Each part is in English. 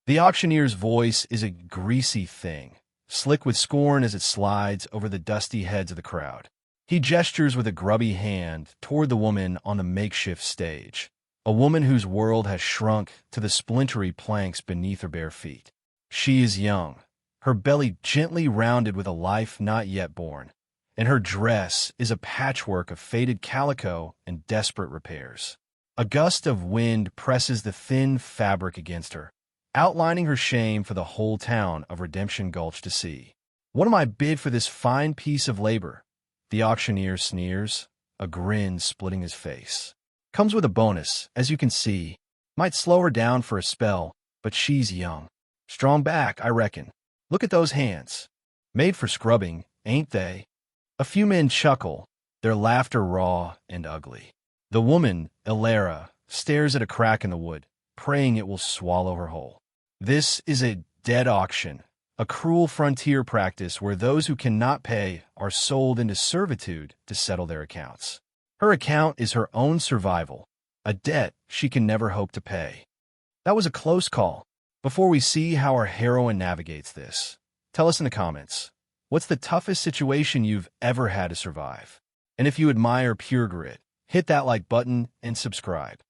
The auctioneer's voice is a greasy thing, slick with scorn as it slides over the dusty heads of the crowd. He gestures with a grubby hand toward the woman on the makeshift stage, a woman whose world has shrunk to the splintery planks beneath her bare feet. She is young, her belly gently rounded with a life not yet born, and her dress is a patchwork of faded calico and desperate repairs. A gust of wind presses the thin fabric against her, outlining her shame for the whole town of Redemption Gulch to see. "What am I bid for this fine piece of labor?" The auctioneer sneers, a grin splitting his face. "Comes with a bonus, as you can see. Might slow her down for a spell, but she's young. Strong back, I reckon. Look at those hands. Made for scrubbing, ain't they?" A few men chuckle, their laughter raw and ugly. The woman, Ilera, stares at a crack in the wood, praying it will swallow her whole. This is a dead auction, a cruel frontier practice where those who cannot pay are sold into servitude to settle their accounts. Her account is her own survival, a debt she can never hope to pay. That was a close call. Before we see how our heroine navigates this, tell us in the comments, what's the toughest situation you've ever had to survive? And if you admire pure grit, hit that like button and subscribe.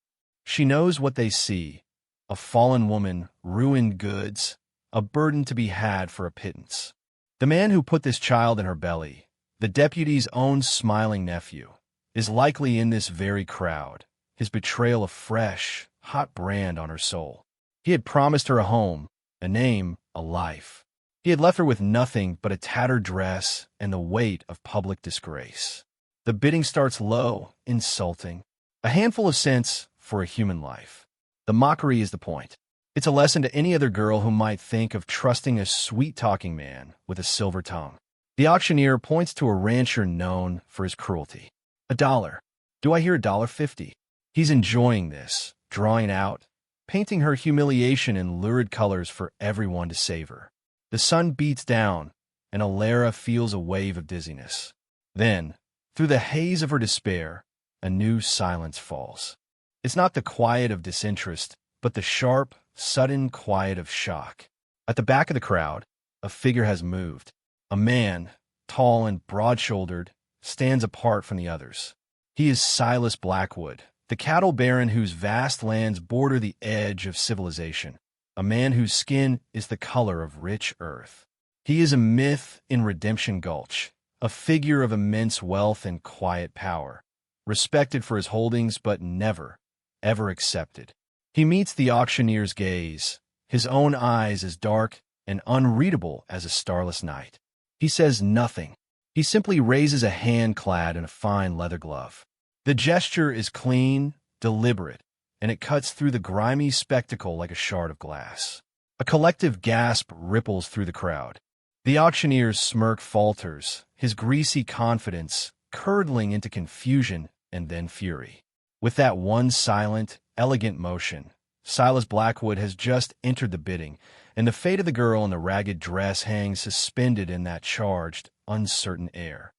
She knows what they see: a fallen woman, ruined goods, a burden to be had for a pittance. The man who put this child in her belly, the deputy's own smiling nephew, is likely in this very crowd, his betrayal a fresh, hot brand on her soul. He had promised her a home, a name, a life. He had left her with nothing but a tattered dress and the weight of public disgrace. The bidding starts low, insulting. A handful of cents for a human life. The mockery is the point. It's a lesson to any other girl who might think of trusting a sweet-talking man with a silver tongue. The auctioneer points to a rancher known for his cruelty. $1. Do I hear $1.50? He's enjoying this, drawing out, painting her humiliation in lurid colors for everyone to savor. The sun beats down, and Ilera feels a wave of dizziness. Then, through the haze of her despair, a new silence falls. It's not the quiet of disinterest, but the sharp, sudden quiet of shock. At the back of the crowd, a figure has moved. A man, tall and broad-shouldered, stands apart from the others. He is Silas Blackwood, the cattle baron whose vast lands border the edge of civilization, a man whose skin is the color of rich earth. He is a myth in Redemption Gulch, a figure of immense wealth and quiet power, respected for his holdings but never, ever accepted. He meets the auctioneer's gaze, his own eyes as dark and unreadable as a starless night. He says nothing. He simply raises a hand clad in a fine leather glove. The gesture is clean, deliberate, and it cuts through the grimy spectacle like a shard of glass. A collective gasp ripples through the crowd. The auctioneer's smirk falters, his greasy confidence curdling into confusion and then fury. With that one silent, elegant motion, Silas Blackwood has just entered the bidding, and the fate of the girl in the ragged dress hangs suspended in that charged, uncertain air.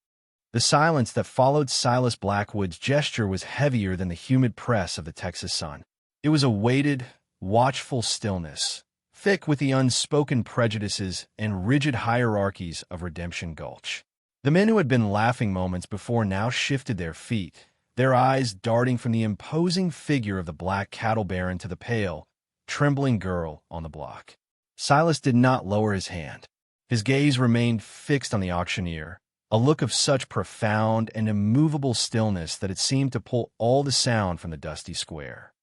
The silence that followed Silas Blackwood's gesture was heavier than the humid press of the Texas sun. It was a weighted, watchful stillness, thick with the unspoken prejudices and rigid hierarchies of Redemption Gulch. The men who had been laughing moments before now shifted their feet, their eyes darting from the imposing figure of the black cattle baron to the pale, trembling girl on the block. Silas did not lower his hand. His gaze remained fixed on the auctioneer, a look of such profound and immovable stillness that it seemed to pull all the sound from the dusty square.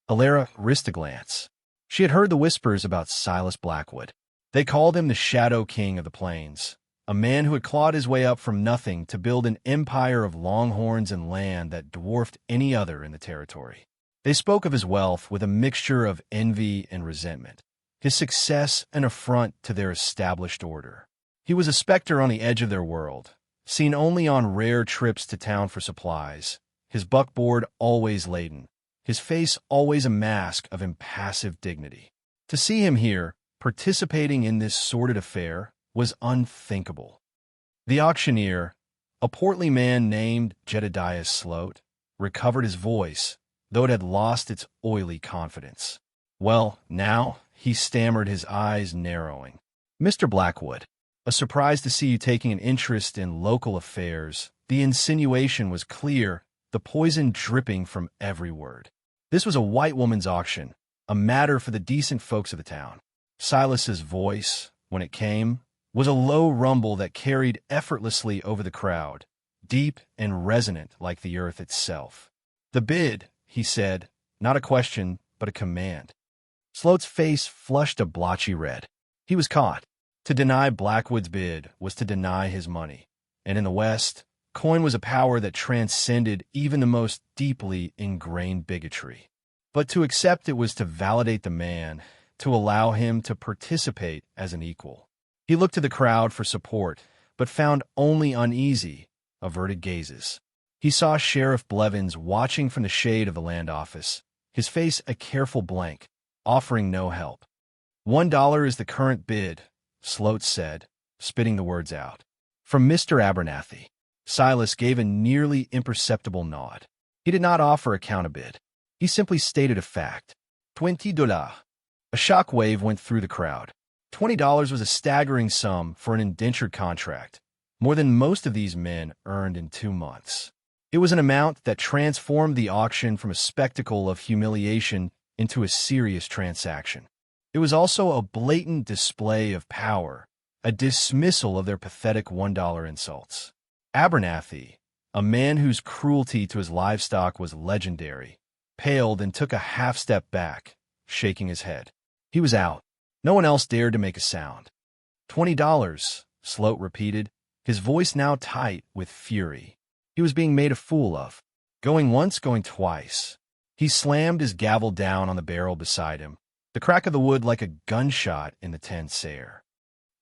Ilera risked a glance. She had heard the whispers about Silas Blackwood. They called him the Shadow King of the Plains, a man who had clawed his way up from nothing to build an empire of longhorns and land that dwarfed any other in the territory. They spoke of his wealth with a mixture of envy and resentment, his success an affront to their established order. He was a specter on the edge of their world, seen only on rare trips to town for supplies, his buckboard always laden, his face always a mask of impassive dignity. To see him here, participating in this sordid affair, was unthinkable. The auctioneer, a portly man named Jedediah Sloat, recovered his voice, though it had lost its oily confidence. "Well, now," he stammered, his eyes narrowing. "Mr. Blackwood, a surprise to see you taking an interest in local affairs." The insinuation was clear, the poison dripping from every word. This was a white woman's auction, a matter for the decent folks of the town. Silas's voice, when it came, was a low rumble that carried effortlessly over the crowd, deep and resonant like the earth itself. "The bid," he said, not a question, but a command. Sloat's face flushed a blotchy red. He was caught. To deny Blackwood's bid was to deny his money, and in the West, coin was a power that transcended even the most deeply ingrained bigotry. But to accept it was to validate the man, to allow him to participate as an equal. He looked to the crowd for support, but found only uneasy, averted gazes. He saw Sheriff Blevins watching from the shade of the land office, his face a careful blank, offering no help. $1 is the current bid, Sloat said, spitting the words out. From Mr. Abernathy. Silas gave a nearly imperceptible nod. He did not offer a counterbid. He simply stated a fact. $20. A shock wave went through the crowd. $20 was a staggering sum for an indentured contract, more than most of these men earned in 2 months. It was an amount that transformed the auction from a spectacle of humiliation into a serious transaction. It was also a blatant display of power, a dismissal of their pathetic $1 insults. Abernathy, a man whose cruelty to his livestock was legendary, paled and took a half-step back, shaking his head. He was out. No one else dared to make a sound. $20, Sloat repeated, his voice now tight with fury. He was being made a fool of. Going once, going twice. He slammed his gavel down on the barrel beside him, the crack of the wood like a gunshot in the tense air.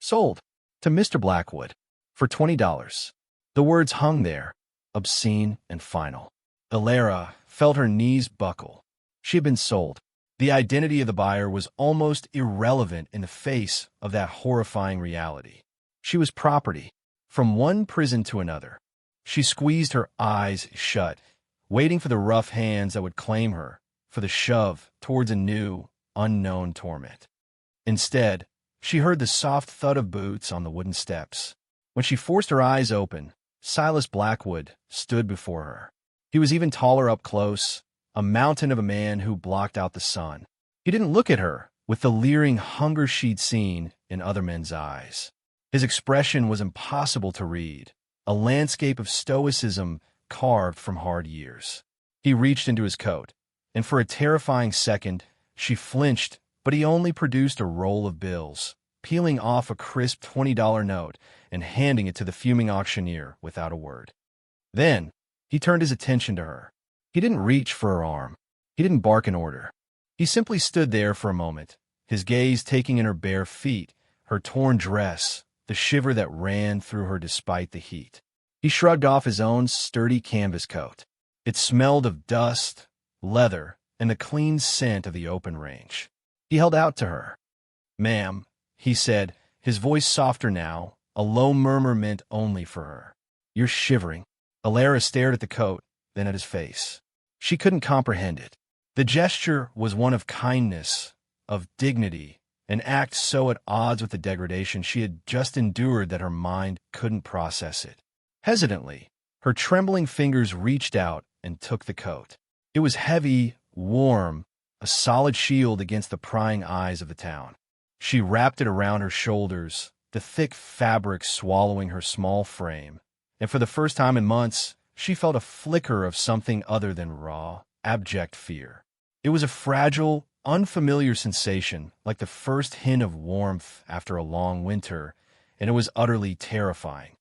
"Sold. To Mr. Blackwood. For $20. The words hung there, obscene and final. Alara felt her knees buckle. She had been sold. The identity of the buyer was almost irrelevant in the face of that horrifying reality. She was property, from one prison to another. She squeezed her eyes shut, waiting for the rough hands that would claim her, for the shove towards a new, unknown torment. Instead, she heard the soft thud of boots on the wooden steps. When she forced her eyes open, Silas Blackwood stood before her. He was even taller up close, a mountain of a man who blocked out the sun. He didn't look at her with the leering hunger she'd seen in other men's eyes. His expression was impossible to read, a landscape of stoicism carved from hard years. He reached into his coat, and for a terrifying second, she flinched, but he only produced a roll of bills, peeling off a crisp $20 note and handing it to the fuming auctioneer without a word. Then, he turned his attention to her. He didn't reach for her arm. He didn't bark an order. He simply stood there for a moment, his gaze taking in her bare feet, her torn dress, the shiver that ran through her despite the heat. He shrugged off his own sturdy canvas coat. It smelled of dust, leather, and the clean scent of the open range. He held out to her. "Ma'am," he said, his voice softer now, a low murmur meant only for her. "You're shivering." Alara stared at the coat, then at his face. She couldn't comprehend it. The gesture was one of kindness, of dignity, an act so at odds with the degradation she had just endured that her mind couldn't process it. Hesitantly, her trembling fingers reached out and took the coat. It was heavy, warm, a solid shield against the prying eyes of the town. She wrapped it around her shoulders, the thick fabric swallowing her small frame, and for the first time in months, she felt a flicker of something other than raw, abject fear. It was a fragile, unfamiliar sensation, like the first hint of warmth after a long winter, and it was utterly terrifying.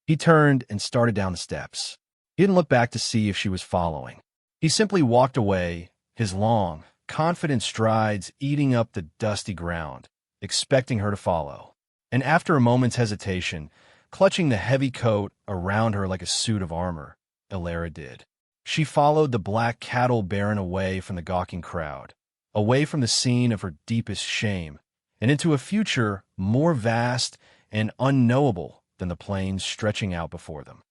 He turned and started down the steps. He didn't look back to see if she was following. He simply walked away, his long, confident strides eating up the dusty ground, expecting her to follow. And after a moment's hesitation, clutching the heavy coat around her like a suit of armor, Alara did. She followed the black cattle baron away from the gawking crowd, away from the scene of her deepest shame, and into a future more vast and unknowable than the plains stretching out before them.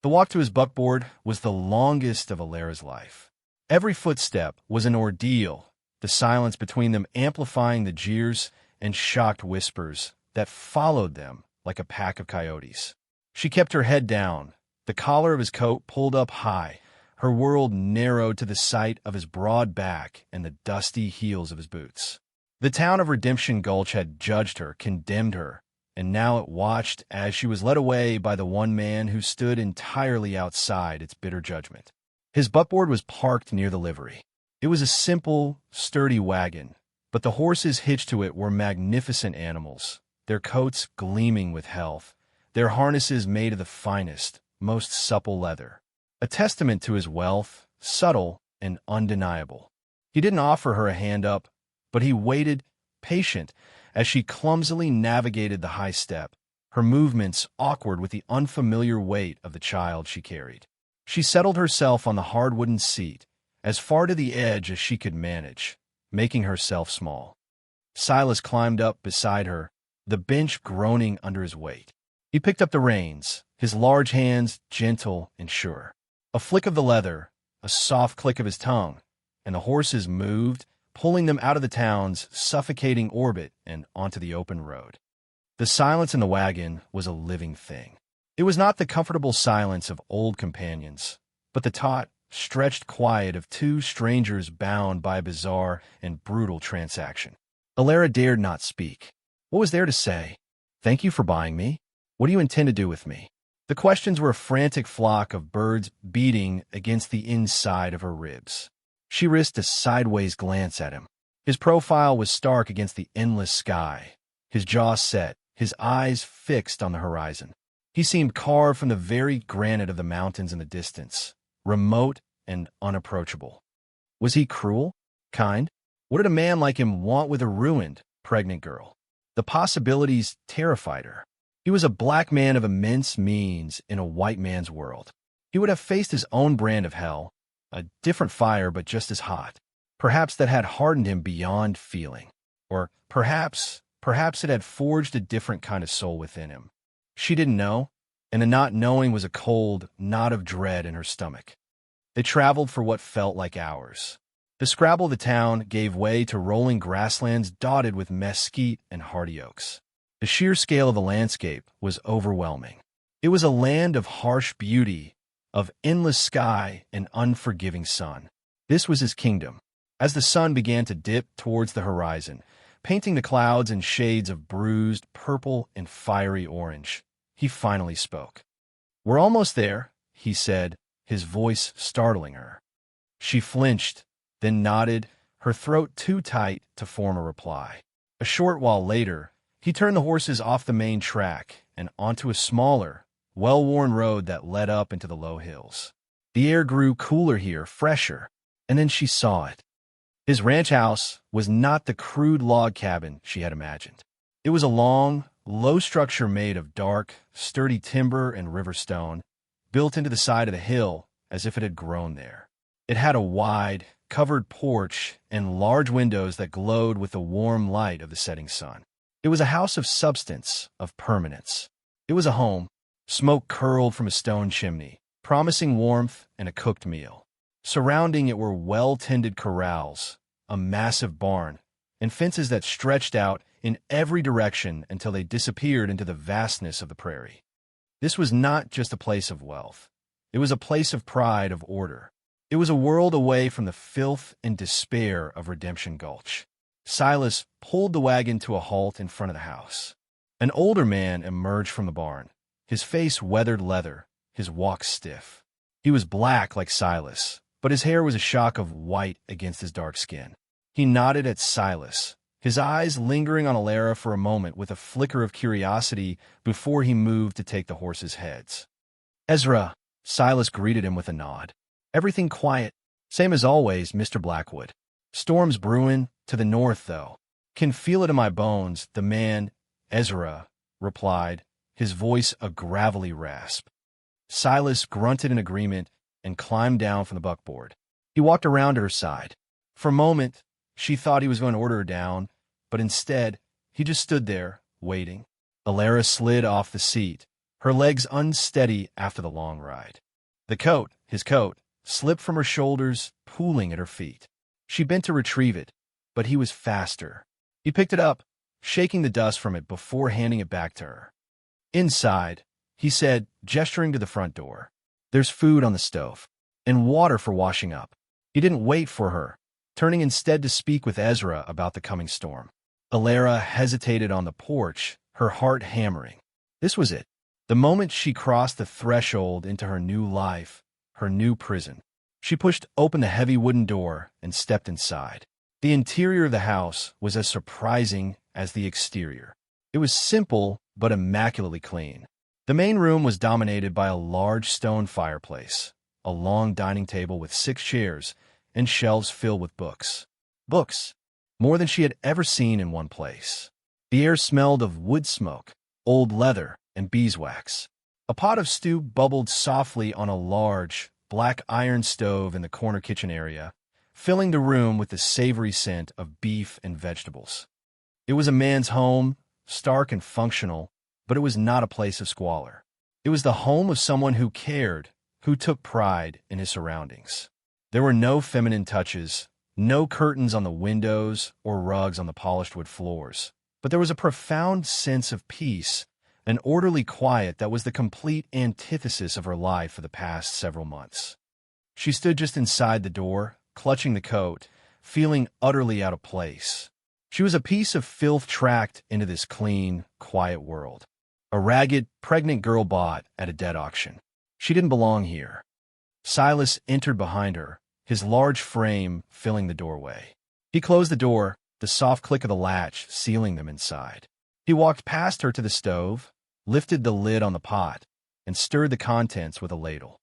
The walk to his buckboard was the longest of Alara's life. Every footstep was an ordeal, the the silence between them amplifying the jeers and shocked whispers that followed them like a pack of coyotes. She kept her head down, the collar of his coat pulled up high, her world narrowed to the sight of his broad back and the dusty heels of his boots. The town of Redemption Gulch had judged her, condemned her, and now it watched as she was led away by the one man who stood entirely outside its bitter judgment. His buckboard was parked near the livery. It was a simple, sturdy wagon, but the horses hitched to it were magnificent animals, their coats gleaming with health, their harnesses made of the finest, most supple leather. A testament to his wealth, subtle and undeniable. He didn't offer her a hand up, but he waited, patient, as she clumsily navigated the high step, her movements awkward with the unfamiliar weight of the child she carried. She settled herself on the hard wooden seat, as far to the edge as she could manage, making herself small. Silas climbed up beside her, the bench groaning under his weight. He picked up the reins, his large hands gentle and sure. A flick of the leather, a soft click of his tongue, and the horses moved, pulling them out of the town's suffocating orbit and onto the open road. The silence in the wagon was a living thing. It was not the comfortable silence of old companions, but the taut, stretched quiet of two strangers bound by a bizarre and brutal transaction. Alara dared not speak. What was there to say? Thank you for buying me. What do you intend to do with me? The questions were a frantic flock of birds beating against the inside of her ribs. She risked a sideways glance at him. His profile was stark against the endless sky, his jaw set, his eyes fixed on the horizon. He seemed carved from the very granite of the mountains in the distance, remote and unapproachable. Was he cruel? Kind? What did a man like him want with a ruined, pregnant girl? The possibilities terrified her. He was a black man of immense means in a white man's world. He would have faced his own brand of hell, a different fire but just as hot. Perhaps that had hardened him beyond feeling. Or perhaps it had forged a different kind of soul within him. She didn't know, and the not knowing was a cold knot of dread in her stomach. They traveled for what felt like hours. The scrabble of the town gave way to rolling grasslands dotted with mesquite and hardy oaks. The sheer scale of the landscape was overwhelming. It was a land of harsh beauty, of endless sky and unforgiving sun. This was his kingdom. As the sun began to dip towards the horizon, painting the clouds in shades of bruised purple and fiery orange, he finally spoke. "We're almost there," he said, his voice startling her. She flinched, then nodded, her throat too tight to form a reply. A short while later, he turned the horses off the main track and onto a smaller, well-worn road that led up into the low hills. The air grew cooler here, fresher, and then she saw it. His ranch house was not the crude log cabin she had imagined. It was a long, low structure made of dark, sturdy timber and river stone, built into the side of the hill as if it had grown there. It had a wide, covered porch and large windows that glowed with the warm light of the setting sun. It was a house of substance, of permanence. It was a home. Smoke curled from a stone chimney, promising warmth and a cooked meal. Surrounding it were well-tended corrals, a massive barn, and fences that stretched out in every direction until they disappeared into the vastness of the prairie. This was not just a place of wealth. It was a place of pride, of order. It was a world away from the filth and despair of Redemption Gulch. Silas pulled the wagon to a halt in front of the house. An older man emerged from the barn, his face weathered leather, his walk stiff. He was black like Silas, but his hair was a shock of white against his dark skin. He nodded at Silas, his eyes lingering on Alara for a moment with a flicker of curiosity before he moved to take the horses' heads. "Ezra," Silas greeted him with a nod. "Everything quiet. Same as always, Mr. Blackwood. Storm's brewing, to the north, though. Can feel it in my bones," the man, Ezra, replied, his voice a gravelly rasp. Silas grunted in agreement and climbed down from the buckboard. He walked around to her side. For a moment, she thought he was going to order her down, but instead, he just stood there, waiting. Alara slid off the seat, her legs unsteady after the long ride. His coat, slipped from her shoulders, pooling at her feet. She bent to retrieve it, but he was faster. He picked it up, shaking the dust from it before handing it back to her. "Inside," he said, gesturing to the front door. "There's food on the stove, and water for washing up." He didn't wait for her, turning instead to speak with Ezra about the coming storm. Alara hesitated on the porch, her heart hammering. This was it. The moment she crossed the threshold into her new life, her new prison. She pushed open the heavy wooden door and stepped inside. The interior of the house was as surprising as the exterior. It was simple but immaculately clean. The main room was dominated by a large stone fireplace, a long dining table with 6 chairs, and shelves filled with books. Books, more than she had ever seen in one place. The air smelled of wood smoke, old leather, and beeswax. A pot of stew bubbled softly on a large, black iron stove in the corner kitchen area, filling the room with the savory scent of beef and vegetables. It was a man's home, stark and functional, but it was not a place of squalor. It was the home of someone who cared, who took pride in his surroundings. There were no feminine touches, no curtains on the windows or rugs on the polished wood floors, but there was a profound sense of peace, an orderly quiet that was the complete antithesis of her life for the past several months. She stood just inside the door, clutching the coat, feeling utterly out of place. She was a piece of filth tracked into this clean, quiet world. A ragged, pregnant girl bought at a dead auction. She didn't belong here. Silas entered behind her, his large frame filling the doorway. He closed the door, the soft click of the latch sealing them inside. He walked past her to the stove, lifted the lid on the pot, and stirred the contents with a ladle.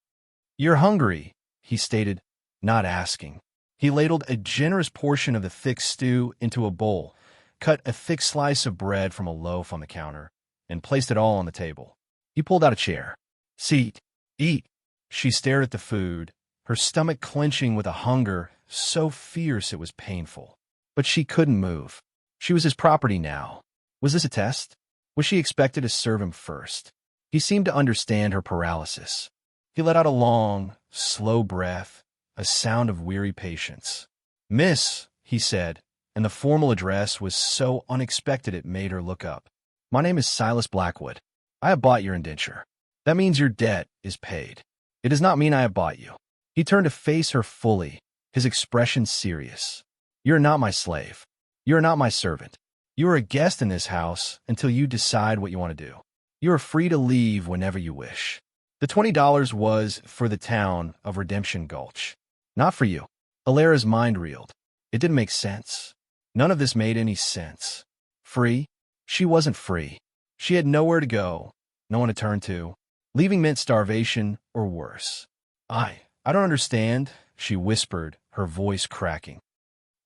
"You're hungry," he stated, not asking. He ladled a generous portion of the thick stew into a bowl, cut a thick slice of bread from a loaf on the counter, and placed it all on the table. He pulled out a chair. "Sit, eat." She stared at the food, her stomach clenching with a hunger so fierce it was painful. But she couldn't move. She was his property now. Was this a test? Was she expected to serve him first? He seemed to understand her paralysis. He let out a long, slow breath, a sound of weary patience. "Miss," he said, and the formal address was so unexpected it made her look up. "My name is Silas Blackwood. I have bought your indenture. That means your debt is paid. It does not mean I have bought you." He turned to face her fully, his expression serious. "You are not my slave. You are not my servant. You are a guest in this house until you decide what you want to do. You are free to leave whenever you wish." The $20 was for the town of Redemption Gulch. Not for you. Alara's mind reeled. It didn't make sense. None of this made any sense. Free? She wasn't free. She had nowhere to go, no one to turn to. Leaving meant starvation or worse. I don't understand," she whispered, her voice cracking.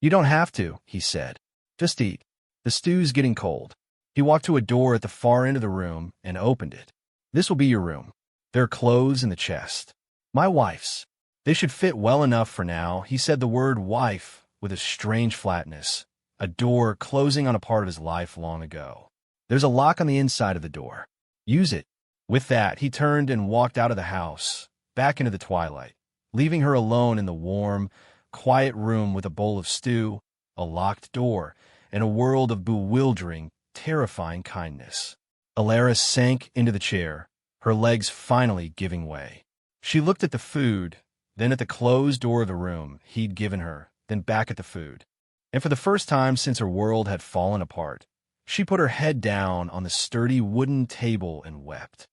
"You don't have to," he said. "Just eat. The stew's getting cold." He walked to a door at the far end of the room and opened it. "This will be your room. There are clothes in the chest. My wife's. They should fit well enough for now." He said the word wife with a strange flatness, a door closing on a part of his life long ago. "There's a lock on the inside of the door. Use it." With that, he turned and walked out of the house, back into the twilight, leaving her alone in the warm, quiet room with a bowl of stew, a locked door, and a world of bewildering, terrifying kindness. Alara sank into the chair, her legs finally giving way. She looked at the food, then at the closed door of the room he'd given her, then back at the food. And for the first time since her world had fallen apart, she put her head down on the sturdy wooden table and wept.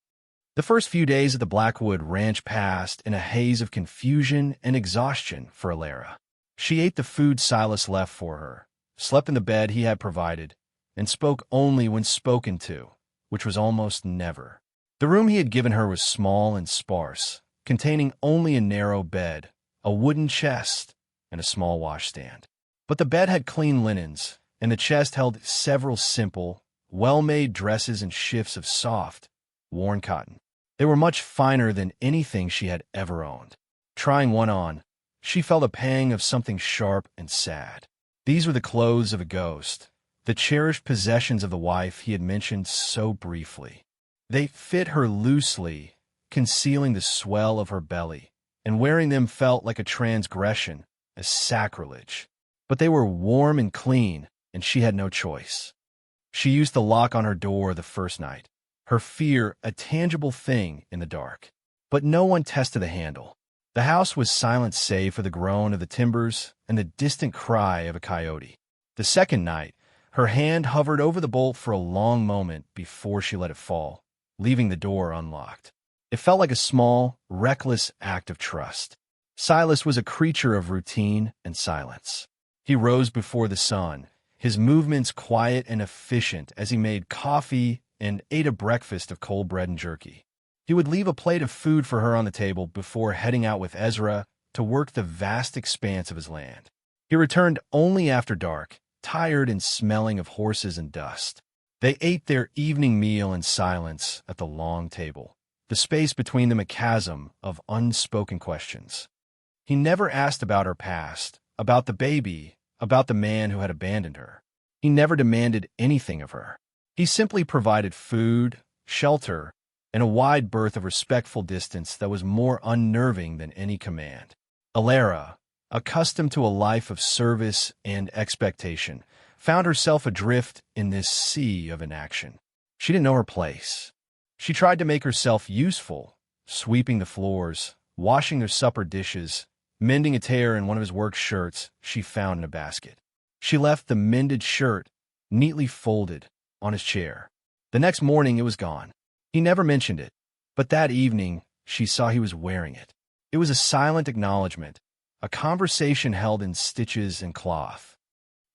The first few days at the Blackwood Ranch passed in a haze of confusion and exhaustion for Alara. She ate the food Silas left for her, slept in the bed he had provided, and spoke only when spoken to, which was almost never. The room he had given her was small and sparse, containing only a narrow bed, a wooden chest, and a small washstand. But the bed had clean linens, and the chest held several simple, well-made dresses and shifts of soft, worn cotton. They were much finer than anything she had ever owned. Trying one on, she felt a pang of something sharp and sad. These were the clothes of a ghost, the cherished possessions of the wife he had mentioned so briefly. They fit her loosely, concealing the swell of her belly, and wearing them felt like a transgression, a sacrilege. but they were warm and clean, and she had no choice. She used the lock on her door the first night, her fear a tangible thing in the dark. But no one tested the handle. The house was silent save for the groan of the timbers and the distant cry of a coyote. The second night, her hand hovered over the bolt for a long moment before she let it fall, leaving the door unlocked. It felt like a small, reckless act of trust. Silas was a creature of routine and silence. He rose before the sun, his movements quiet and efficient as he made coffee and ate a breakfast of cold bread and jerky. He would leave a plate of food for her on the table before heading out with Ezra to work the vast expanse of his land. He returned only after dark, tired and smelling of horses and dust. They ate their evening meal in silence at the long table, the space between them a chasm of unspoken questions. He never asked about her past, about the baby, about the man who had abandoned her. He never demanded anything of her. He simply provided food, shelter, and a wide berth of respectful distance that was more unnerving than any command. Alara, accustomed to a life of service and expectation, found herself adrift in this sea of inaction. She didn't know her place. She tried to make herself useful, sweeping the floors, washing their supper dishes, mending a tear in one of his work shirts she found in a basket. She left the mended shirt, neatly folded, on his chair. The next morning it was gone. He never mentioned it, but that evening she saw he was wearing it. It was a silent acknowledgement, a conversation held in stitches and cloth.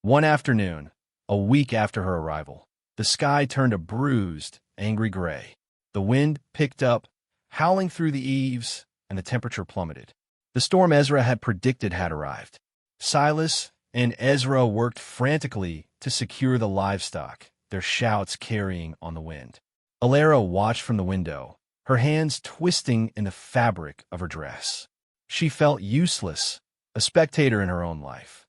One afternoon, a week after her arrival, the sky turned a bruised, angry gray. The wind picked up, howling through the eaves, and the temperature plummeted. The storm Ezra had predicted had arrived. Silas and Ezra worked frantically to secure the livestock, their shouts carrying on the wind. Alara watched from the window, her hands twisting in the fabric of her dress. She felt useless, a spectator in her own life.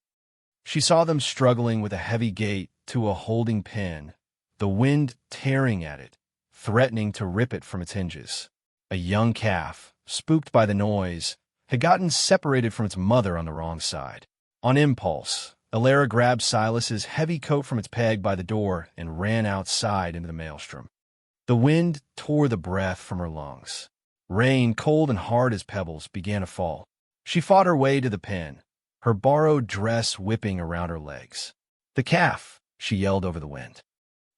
She saw them struggling with a heavy gate to a holding pin, the wind tearing at it, threatening to rip it from its hinges. A young calf, spooked by the noise, had gotten separated from its mother on the wrong side. On impulse, Alara grabbed Silas's heavy coat from its peg by the door and ran outside into the maelstrom. The wind tore the breath from her lungs. Rain, cold and hard as pebbles, began to fall. She fought her way to the pen, her borrowed dress whipping around her legs. "The calf!" she yelled over the wind.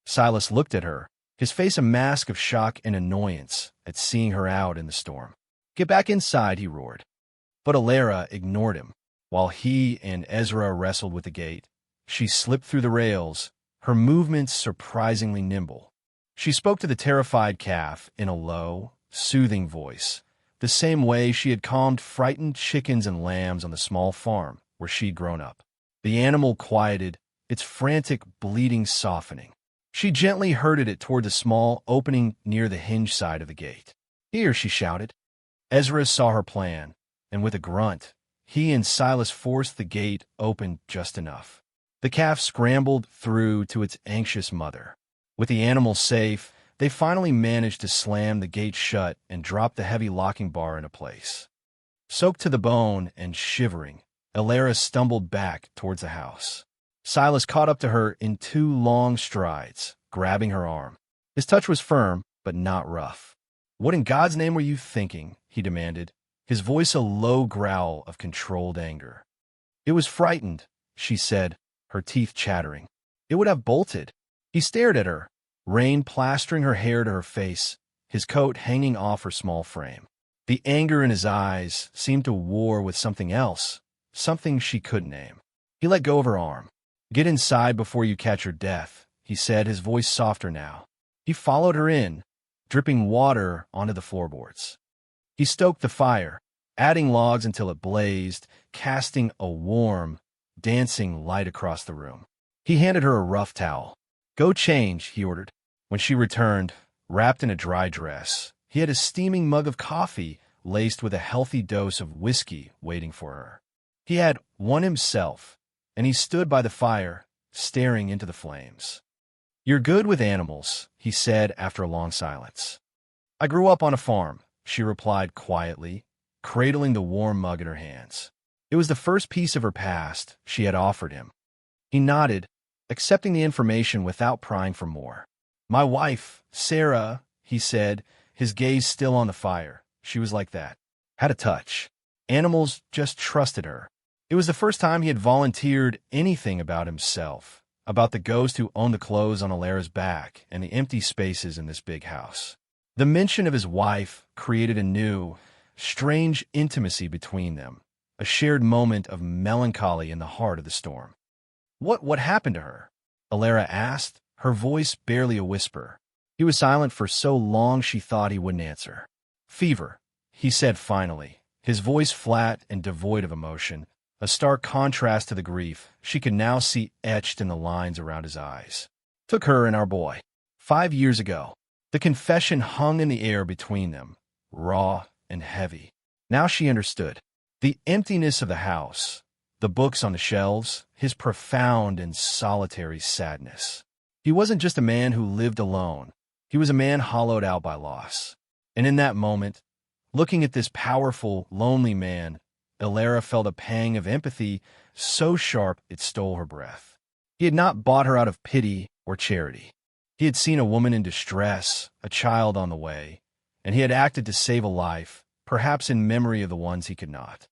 Silas looked at her, his face a mask of shock and annoyance at seeing her out in the storm. "Get back inside," he roared. But Alara ignored him. While he and Ezra wrestled with the gate, she slipped through the rails, her movements surprisingly nimble. She spoke to the terrified calf in a low, soothing voice, the same way she had calmed frightened chickens and lambs on the small farm where she'd grown up. The animal quieted, its frantic bleating softening. She gently herded it toward the small opening near the hinge side of the gate. "Here," she shouted. Ezra saw her plan, and with a grunt, he and Silas forced the gate open just enough. The calf scrambled through to its anxious mother. With the animal safe, they finally managed to slam the gate shut and drop the heavy locking bar into place. Soaked to the bone and shivering, Alara stumbled back towards the house. Silas caught up to her in 2 long strides, grabbing her arm. His touch was firm, but not rough. "What in God's name were you thinking?" he demanded, his voice a low growl of controlled anger. "It was frightened," she said, her teeth chattering. "It would have bolted." He stared at her, rain plastering her hair to her face, his coat hanging off her small frame. The anger in his eyes seemed to war with something else, something she couldn't name. He let go of her arm. "Get inside before you catch your death," he said, his voice softer now. He followed her in, dripping water onto the floorboards. He stoked the fire, adding logs until it blazed, casting a warm, dancing light across the room. He handed her a rough towel. "Go change," he ordered. When she returned, wrapped in a dry dress, he had a steaming mug of coffee laced with a healthy dose of whiskey waiting for her. He had one himself, and he stood by the fire, staring into the flames. "You're good with animals," he said after a long silence. "I grew up on a farm," she replied quietly, cradling the warm mug in her hands. It was the first piece of her past she had offered him. He nodded, accepting the information without prying for more. "My wife, Sarah," he said, his gaze still on the fire. She was like that. Had a touch. Animals just trusted her. It was the first time he had volunteered anything about himself, about the ghost who owned the clothes on Alara's back and the empty spaces in this big house. The mention of his wife created a new, strange intimacy between them, a shared moment of melancholy in the heart of the storm. What happened to her?" Alara asked, her voice barely a whisper. He was silent for so long she thought he wouldn't answer. "Fever," he said finally, his voice flat and devoid of emotion, a stark contrast to the grief she could now see etched in the lines around his eyes. "Took her and our boy. 5 years ago." The confession hung in the air between them, raw and heavy. Now she understood. The emptiness of the house, the books on the shelves, his profound and solitary sadness. He wasn't just a man who lived alone. He was a man hollowed out by loss. And in that moment, looking at this powerful, lonely man, Alara felt a pang of empathy so sharp it stole her breath. He had not bought her out of pity or charity. He had seen a woman in distress, a child on the way, and he had acted to save a life, perhaps in memory of the ones he could not.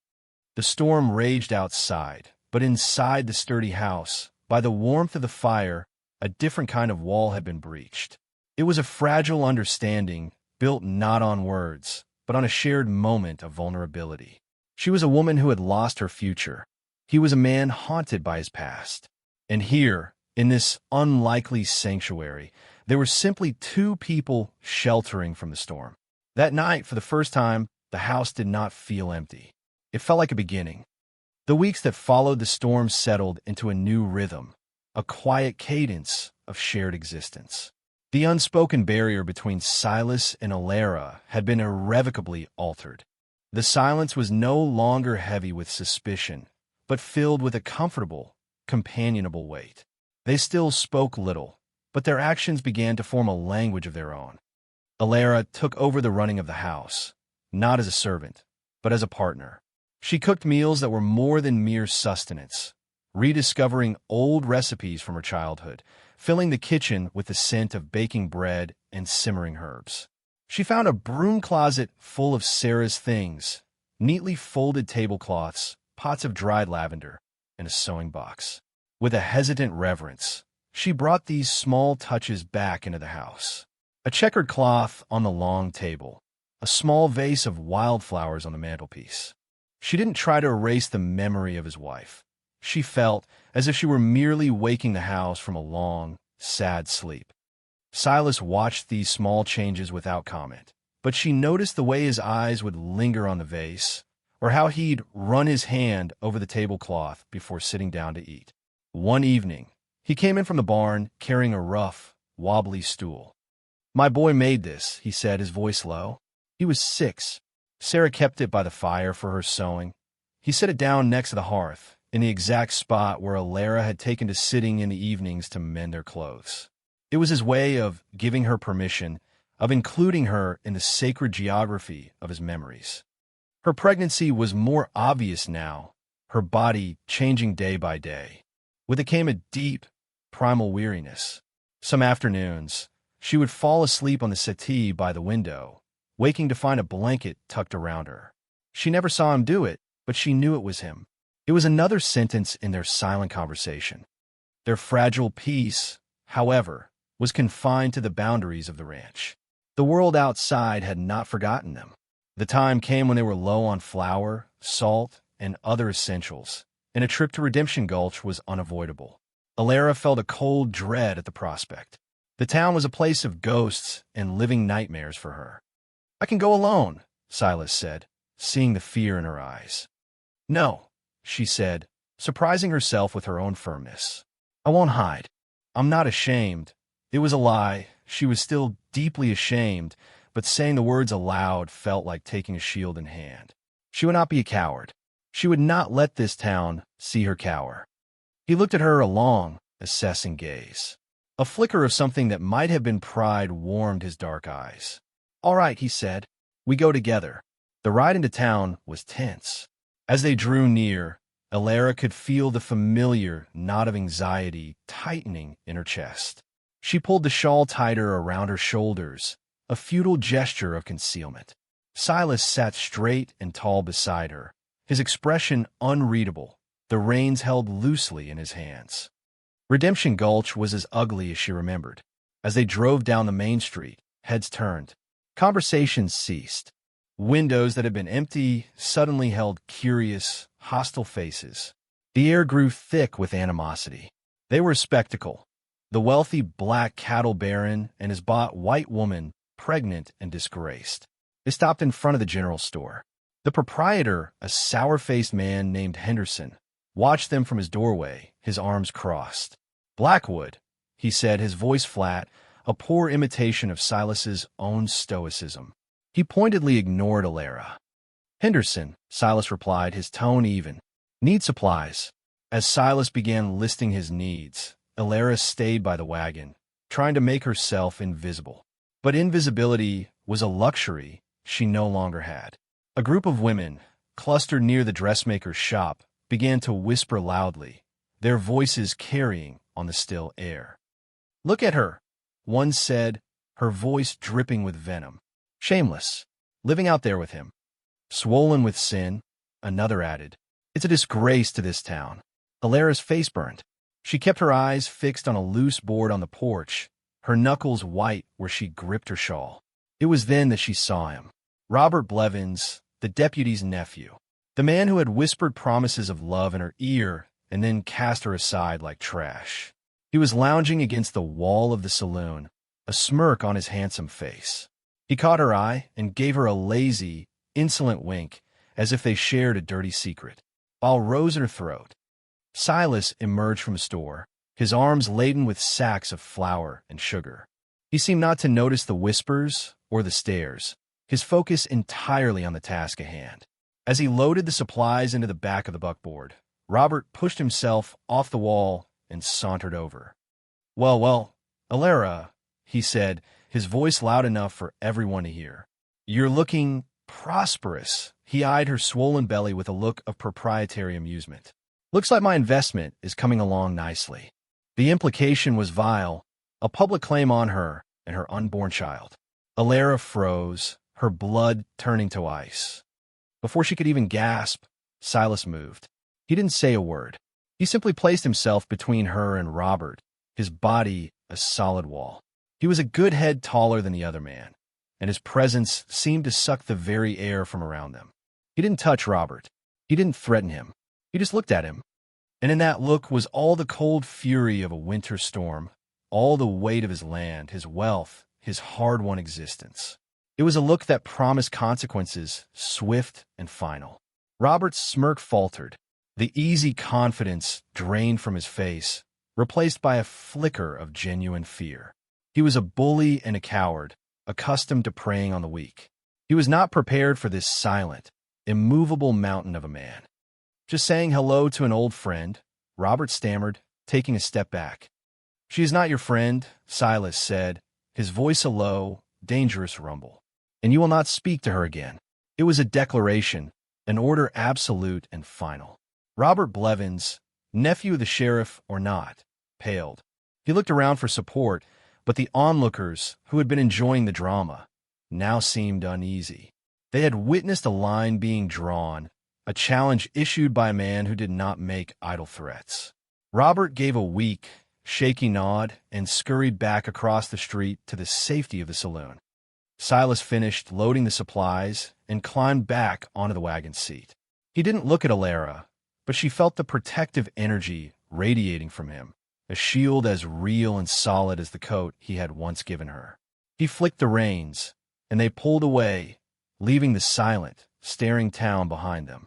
The storm raged outside, but inside the sturdy house, by the warmth of the fire, a different kind of wall had been breached. It was a fragile understanding, built not on words, but on a shared moment of vulnerability. She was a woman who had lost her future. He was a man haunted by his past. And here, in this unlikely sanctuary, there were simply two people sheltering from the storm. That night, for the first time, the house did not feel empty. It felt like a beginning. The weeks that followed the storm settled into a new rhythm, a quiet cadence of shared existence. The unspoken barrier between Silas and Alara had been irrevocably altered. The silence was no longer heavy with suspicion, but filled with a comfortable, companionable weight. They still spoke little, but their actions began to form a language of their own. Alara took over the running of the house, not as a servant, but as a partner. She cooked meals that were more than mere sustenance, rediscovering old recipes from her childhood, filling the kitchen with the scent of baking bread and simmering herbs. She found a broom closet full of Sarah's things, neatly folded tablecloths, pots of dried lavender, and a sewing box. With a hesitant reverence, she brought these small touches back into the house. A checkered cloth on the long table, a small vase of wildflowers on the mantelpiece. She didn't try to erase the memory of his wife. She felt as if she were merely waking the house from a long, sad sleep. Silas watched these small changes without comment, but she noticed the way his eyes would linger on the vase, or how he'd run his hand over the tablecloth before sitting down to eat. One evening, he came in from the barn carrying a rough, wobbly stool. "My boy made this," he said, his voice low. He was 6. Sarah kept it by the fire for her sewing. He set it down next to the hearth, in the exact spot where Alara had taken to sitting in the evenings to mend their clothes. It was his way of giving her permission, of including her in the sacred geography of his memories. Her pregnancy was more obvious now, her body changing day by day. With it came a deep, primal weariness. Some afternoons, she would fall asleep on the settee by the window, waking to find a blanket tucked around her. She never saw him do it, but she knew it was him. It was another sentence in their silent conversation. Their fragile peace, however, was confined to the boundaries of the ranch. The world outside had not forgotten them. The time came when they were low on flour, salt, and other essentials, and a trip to Redemption Gulch was unavoidable. Alara felt a cold dread at the prospect. The town was a place of ghosts and living nightmares for her. "I can go alone," Silas said, seeing the fear in her eyes. "No," she said, surprising herself with her own firmness. "I won't hide. I'm not ashamed." It was a lie. She was still deeply ashamed, but saying the words aloud felt like taking a shield in hand. She would not be a coward. She would not let this town see her cower. He looked at her a long, assessing gaze. A flicker of something that might have been pride warmed his dark eyes. "All right," he said. "We go together." The ride into town was tense. As they drew near, Alara could feel the familiar knot of anxiety tightening in her chest. She pulled the shawl tighter around her shoulders, a futile gesture of concealment. Silas sat straight and tall beside her, his expression unreadable, the reins held loosely in his hands. Redemption Gulch was as ugly as she remembered. As they drove down the main street, heads turned. Conversations ceased. Windows that had been empty suddenly held curious, hostile faces. The air grew thick with animosity. They were a spectacle. The wealthy black cattle baron and his bought white woman, pregnant and disgraced. They stopped in front of the general store. The proprietor, a sour-faced man named Henderson, watched them from his doorway, his arms crossed. "Blackwood," he said, his voice flat, a poor imitation of Silas's own stoicism. He pointedly ignored Alara. "Henderson," Silas replied, his tone even. "Need supplies." As Silas began listing his needs, Alara stayed by the wagon, trying to make herself invisible. But invisibility was a luxury she no longer had. A group of women, clustered near the dressmaker's shop, began to whisper loudly, their voices carrying on the still air. "Look at her," one said, her voice dripping with venom. "Shameless, living out there with him." "Swollen with sin," another added. "It's a disgrace to this town." Alara's face burned. She kept her eyes fixed on a loose board on the porch, her knuckles white where she gripped her shawl. It was then that she saw him. Robert Blevins, the deputy's nephew. The man who had whispered promises of love in her ear and then cast her aside like trash. He was lounging against the wall of the saloon, a smirk on his handsome face. He caught her eye and gave her a lazy, insolent wink, as if they shared a dirty secret, while rose in her throat. Silas emerged from the store, his arms laden with sacks of flour and sugar. He seemed not to notice the whispers or the stares, his focus entirely on the task at hand. As he loaded the supplies into the back of the buckboard, Robert pushed himself off the wall and sauntered over. Well, Alara," he said, his voice loud enough for everyone to hear. "You're looking prosperous." He eyed her swollen belly with a look of proprietary amusement. "Looks like my investment is coming along nicely." The implication was vile, a public claim on her and her unborn child. Alara froze, her blood turning to ice. Before she could even gasp, Silas moved. He didn't say a word. He simply placed himself between her and Robert, his body a solid wall. He was a good head taller than the other man, and his presence seemed to suck the very air from around them. He didn't touch Robert. He didn't threaten him. He just looked at him. And in that look was all the cold fury of a winter storm, all the weight of his land, his wealth, his hard-won existence. It was a look that promised consequences, swift and final. Robert's smirk faltered, the easy confidence drained from his face, replaced by a flicker of genuine fear. He was a bully and a coward, accustomed to preying on the weak. He was not prepared for this silent, immovable mountain of a man. "Just saying hello to an old friend," Robert stammered, taking a step back. "She is not your friend," Silas said, his voice a low, dangerous rumble. "And you will not speak to her again." It was a declaration, an order absolute and final. Robert Blevins, nephew of the sheriff or not, paled. He looked around for support, but the onlookers, who had been enjoying the drama, now seemed uneasy. They had witnessed a line being drawn, a challenge issued by a man who did not make idle threats. Robert gave a weak, shaky nod and scurried back across the street to the safety of the saloon. Silas finished loading the supplies and climbed back onto the wagon seat. He didn't look at Alara, but she felt the protective energy radiating from him, a shield as real and solid as the coat he had once given her. He flicked the reins, and they pulled away, leaving the silent, staring town behind them.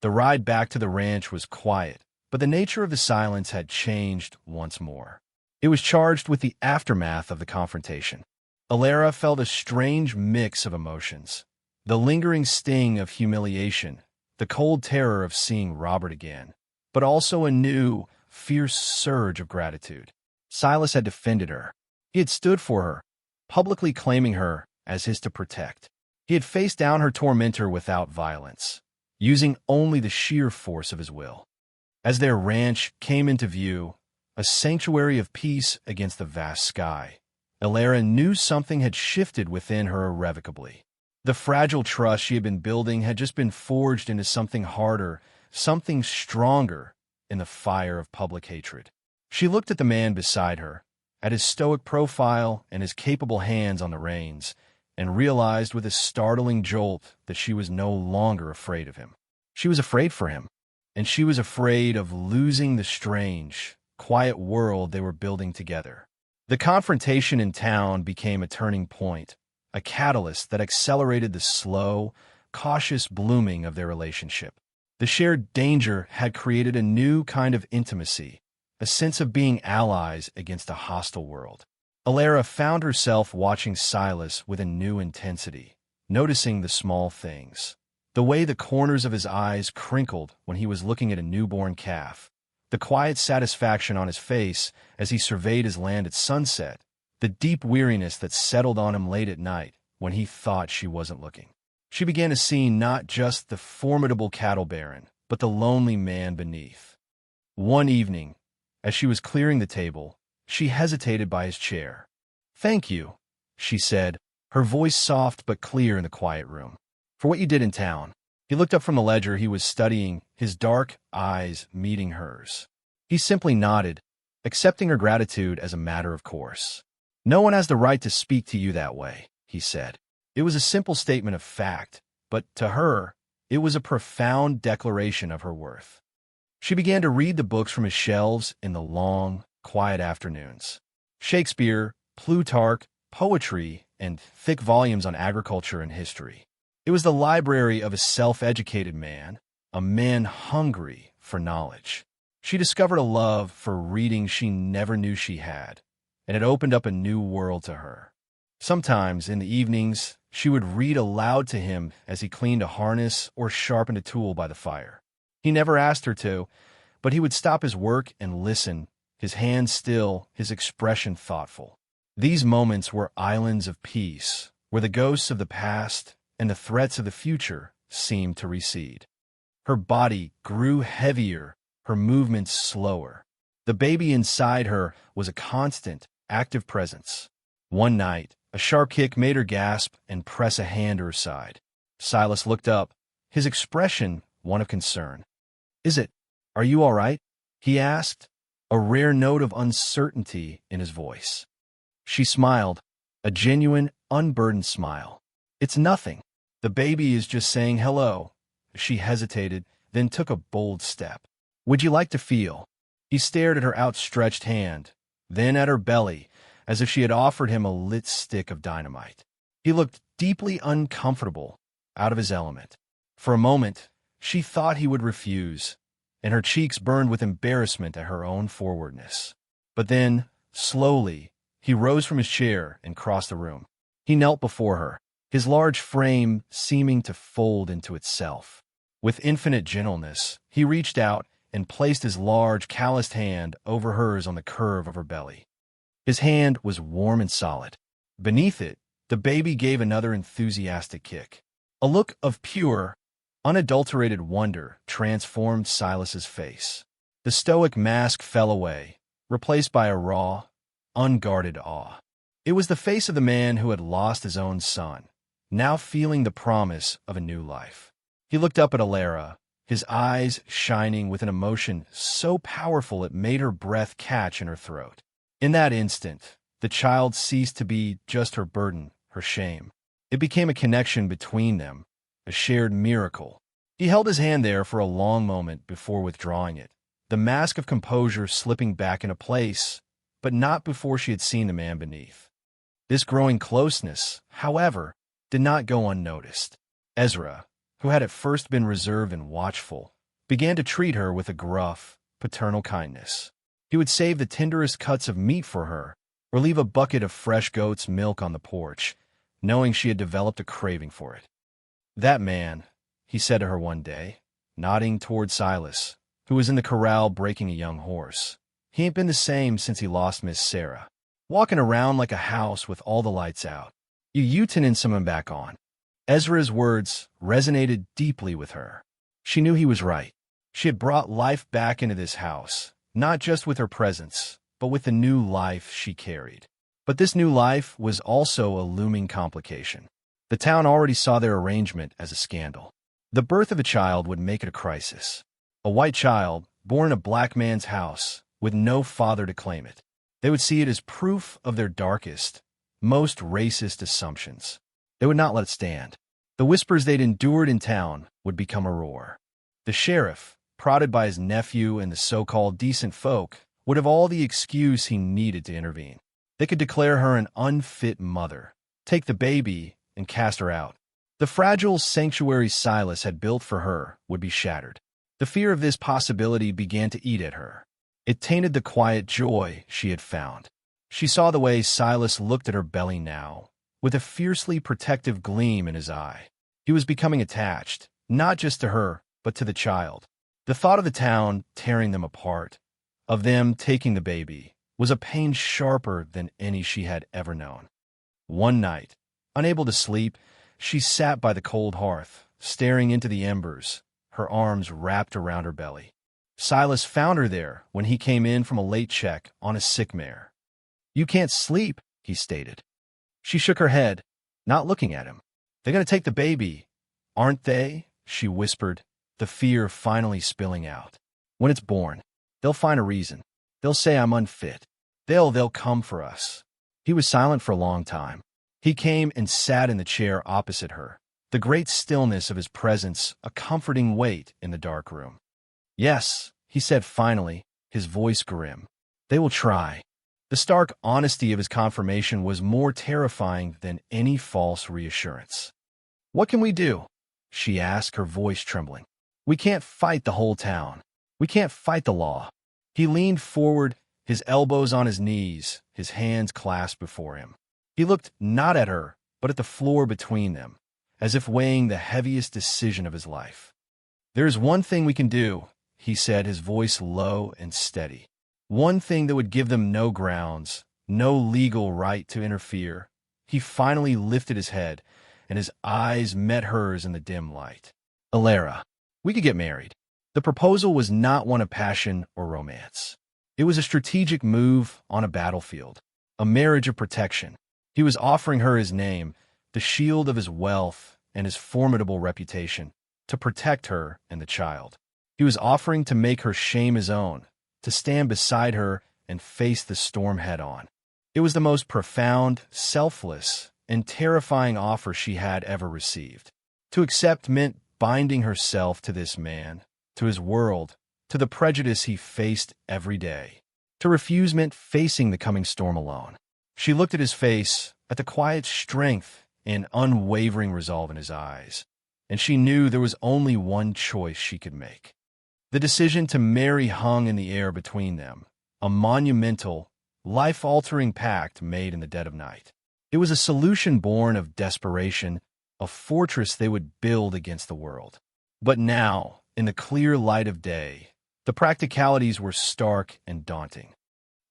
The ride back to the ranch was quiet, but the nature of the silence had changed once more. It was charged with the aftermath of the confrontation. Alara felt a strange mix of emotions, the lingering sting of humiliation, the cold terror of seeing Robert again, but also a new, fierce surge of gratitude. Silas had defended her. He had stood for her, publicly claiming her as his to protect. He had faced down her tormentor without violence, using only the sheer force of his will. As their ranch came into view, a sanctuary of peace against the vast sky, Alara knew something had shifted within her irrevocably. The fragile trust she had been building had just been forged into something harder, something stronger in the fire of public hatred. She looked at the man beside her, at his stoic profile and his capable hands on the reins, and realized with a startling jolt that she was no longer afraid of him. She was afraid for him, and she was afraid of losing the strange, quiet world they were building together. The confrontation in town became a turning point, a catalyst that accelerated the slow, cautious blooming of their relationship. The shared danger had created a new kind of intimacy, a sense of being allies against a hostile world. Alara found herself watching Silas with a new intensity, noticing the small things. The way the corners of his eyes crinkled when he was looking at a newborn calf, the quiet satisfaction on his face as he surveyed his land at sunset, the deep weariness that settled on him late at night when he thought she wasn't looking. She began to see not just the formidable cattle baron, but the lonely man beneath. One evening, as she was clearing the table, she hesitated by his chair. "Thank you," she said, her voice soft but clear in the quiet room, "for what you did in town." He looked up from the ledger he was studying, his dark eyes meeting hers. He simply nodded, accepting her gratitude as a matter of course. "No one has the right to speak to you that way," he said. It was a simple statement of fact, but to her, it was a profound declaration of her worth. She began to read the books from his shelves in the long, quiet afternoons. Shakespeare, Plutarch, poetry, and thick volumes on agriculture and history. It was the library of a self-educated man, a man hungry for knowledge. She discovered a love for reading she never knew she had, and it opened up a new world to her. Sometimes, in the evenings, she would read aloud to him as he cleaned a harness or sharpened a tool by the fire. He never asked her to, but he would stop his work and listen, his hands still, his expression thoughtful. These moments were islands of peace, where the ghosts of the past and the threats of the future seemed to recede. Her body grew heavier, her movements slower. The baby inside her was a constant, active presence. One night, a sharp kick made her gasp and press a hand to her side. Silas looked up, his expression one of concern. Are you all right?" he asked, a rare note of uncertainty in his voice. She smiled, a genuine, unburdened smile. "It's nothing. The baby is just saying hello." She hesitated, then took a bold step. "Would you like to feel?" He stared at her outstretched hand, then at her belly, as if she had offered him a lit stick of dynamite. He looked deeply uncomfortable, out of his element. For a moment, she thought he would refuse, and her cheeks burned with embarrassment at her own forwardness. But then, slowly, he rose from his chair and crossed the room. He knelt before her, his large frame seeming to fold into itself. With infinite gentleness, he reached out and placed his large, calloused hand over hers on the curve of her belly. His hand was warm and solid. Beneath it, the baby gave another enthusiastic kick. A look of pure, unadulterated wonder transformed Silas's face. The stoic mask fell away, replaced by a raw, unguarded awe. It was the face of the man who had lost his own son, now feeling the promise of a new life. He looked up at Alara, his eyes shining with an emotion so powerful it made her breath catch in her throat. In that instant, the child ceased to be just her burden, her shame. It became a connection between them, a shared miracle. He held his hand there for a long moment before withdrawing it, the mask of composure slipping back into place, but not before she had seen the man beneath. This growing closeness, however, did not go unnoticed. Ezra, who had at first been reserved and watchful, began to treat her with a gruff, paternal kindness. He would save the tenderest cuts of meat for her, or leave a bucket of fresh goat's milk on the porch, knowing she had developed a craving for it. "That man," he said to her one day, nodding toward Silas, who was in the corral breaking a young horse. "He ain't been the same since he lost Miss Sarah. Walking around like a house with all the lights out. You turning some back on." Ezra's words resonated deeply with her. She knew he was right. She had brought life back into this house, not just with her presence, but with the new life she carried. But this new life was also a looming complication. The town already saw their arrangement as a scandal. The birth of a child would make it a crisis. A white child, born in a black man's house, with no father to claim it. They would see it as proof of their darkest, most racist assumptions. They would not let it stand. The whispers they'd endured in town would become a roar. The sheriff, prodded by his nephew and the so-called decent folk, would have all the excuse he needed to intervene. They could declare her an unfit mother, take the baby, and cast her out. The fragile sanctuary Silas had built for her would be shattered. The fear of this possibility began to eat at her. It tainted the quiet joy she had found. She saw the way Silas looked at her belly now, with a fiercely protective gleam in his eye. He was becoming attached, not just to her, but to the child. The thought of the town tearing them apart, of them taking the baby, was a pain sharper than any she had ever known. One night, unable to sleep, she sat by the cold hearth, staring into the embers, her arms wrapped around her belly. Silas found her there when he came in from a late check on a sick mare. "You can't sleep," he stated. She shook her head, not looking at him. "They're going to take the baby, aren't they?" she whispered, the fear finally spilling out. "When it's born, they'll find a reason. They'll say I'm unfit. They'll come for us." He was silent for a long time. He came and sat in the chair opposite her, the great stillness of his presence a comforting weight in the dark room. "Yes," he said finally, his voice grim. "They will try." The stark honesty of his confirmation was more terrifying than any false reassurance. "What can we do?" she asked, her voice trembling. "We can't fight the whole town. We can't fight the law." He leaned forward, his elbows on his knees, his hands clasped before him. He looked not at her, but at the floor between them, as if weighing the heaviest decision of his life. "There is one thing we can do," he said, his voice low and steady. "One thing that would give them no grounds, no legal right to interfere." He finally lifted his head, and his eyes met hers in the dim light. "Alara, we could get married." The proposal was not one of passion or romance. It was a strategic move on a battlefield, a marriage of protection. He was offering her his name, the shield of his wealth and his formidable reputation, to protect her and the child. He was offering to make her shame his own, to stand beside her and face the storm head-on. It was the most profound, selfless, and terrifying offer she had ever received. To accept meant binding herself to this man, to his world, to the prejudice he faced every day. To refuse meant facing the coming storm alone. She looked at his face, at the quiet strength and unwavering resolve in his eyes, and she knew there was only one choice she could make. The decision to marry hung in the air between them, a monumental, life-altering pact made in the dead of night. It was a solution born of desperation, a fortress they would build against the world. But now, in the clear light of day, the practicalities were stark and daunting.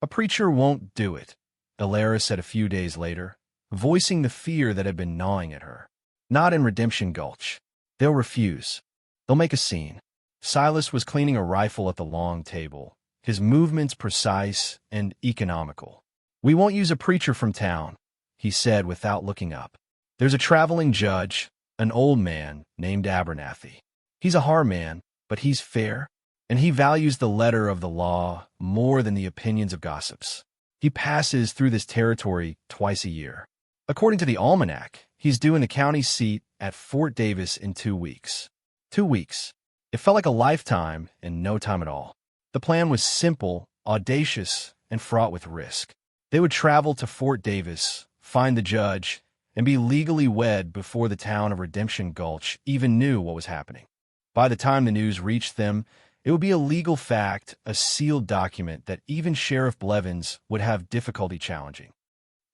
"A preacher won't do it," Alara said a few days later, voicing the fear that had been gnawing at her. "Not in Redemption Gulch. They'll refuse. They'll make a scene." Silas was cleaning a rifle at the long table, his movements precise and economical. "We won't use a preacher from town," he said without looking up. "There's a traveling judge, an old man named Abernathy. He's a hard man, but he's fair, and he values the letter of the law more than the opinions of gossips. He passes through this territory twice a year. According to the almanac, he's due in the county seat at Fort Davis in 2 weeks. 2 weeks. It felt like a lifetime and no time at all. The plan was simple, audacious, and fraught with risk. They would travel to Fort Davis, find the judge, and be legally wed before the town of Redemption Gulch even knew what was happening. By the time the news reached them, it would be a legal fact, a sealed document that even Sheriff Blevins would have difficulty challenging.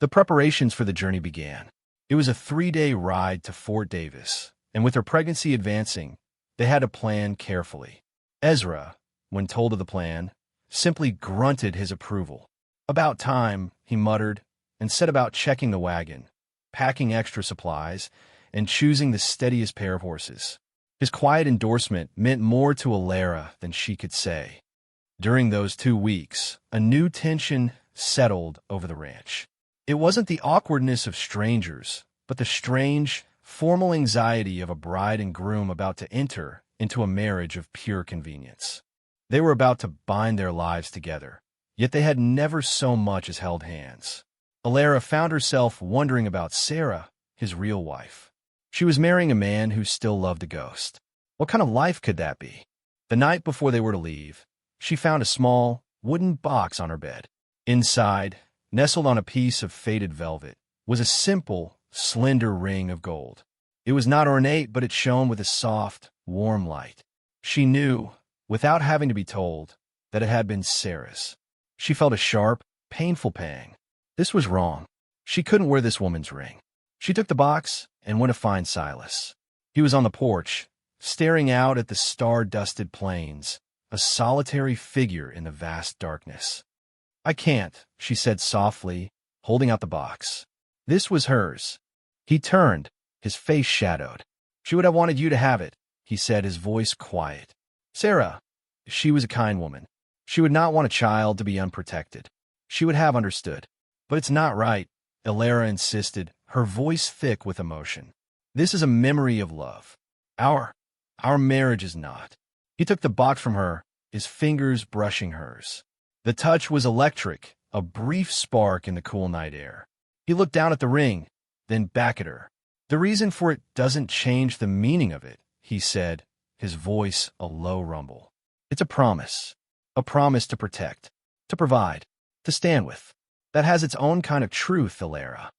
The preparations for the journey began. It was a 3-day ride to Fort Davis, and with her pregnancy advancing, they had to plan carefully. Ezra, when told of the plan, simply grunted his approval. "About time," he muttered, and set about checking the wagon, packing extra supplies, and choosing the steadiest pair of horses. His quiet endorsement meant more to Alara than she could say. During those 2 weeks, a new tension settled over the ranch. It wasn't the awkwardness of strangers, but the strange, formal anxiety of a bride and groom about to enter into a marriage of pure convenience. They were about to bind their lives together, yet they had never so much as held hands. Alara found herself wondering about Sarah, his real wife. She was marrying a man who still loved a ghost. What kind of life could that be? The night before they were to leave, she found a small, wooden box on her bed. Inside, nestled on a piece of faded velvet, was a simple, slender ring of gold. It was not ornate, but it shone with a soft, warm light. She knew, without having to be told, that it had been Sarah's. She felt a sharp, painful pang. This was wrong. She couldn't wear this woman's ring. She took the box and went to find Silas. He was on the porch, staring out at the star-dusted plains, a solitary figure in the vast darkness. "I can't," she said softly, holding out the box. This was hers. He turned, his face shadowed. "She would have wanted you to have it," he said, his voice quiet. "Sarah, she was a kind woman. She would not want a child to be unprotected. She would have understood. But it's not right," Alara insisted, her voice thick with emotion. "This is a memory of love. Our marriage is not." He took the box from her, his fingers brushing hers. The touch was electric, a brief spark in the cool night air. He looked down at the ring, then back at her. "The reason for it doesn't change the meaning of it," he said, his voice a low rumble. "It's a promise to protect, to provide, to stand with. That has its own kind of truth, Alara."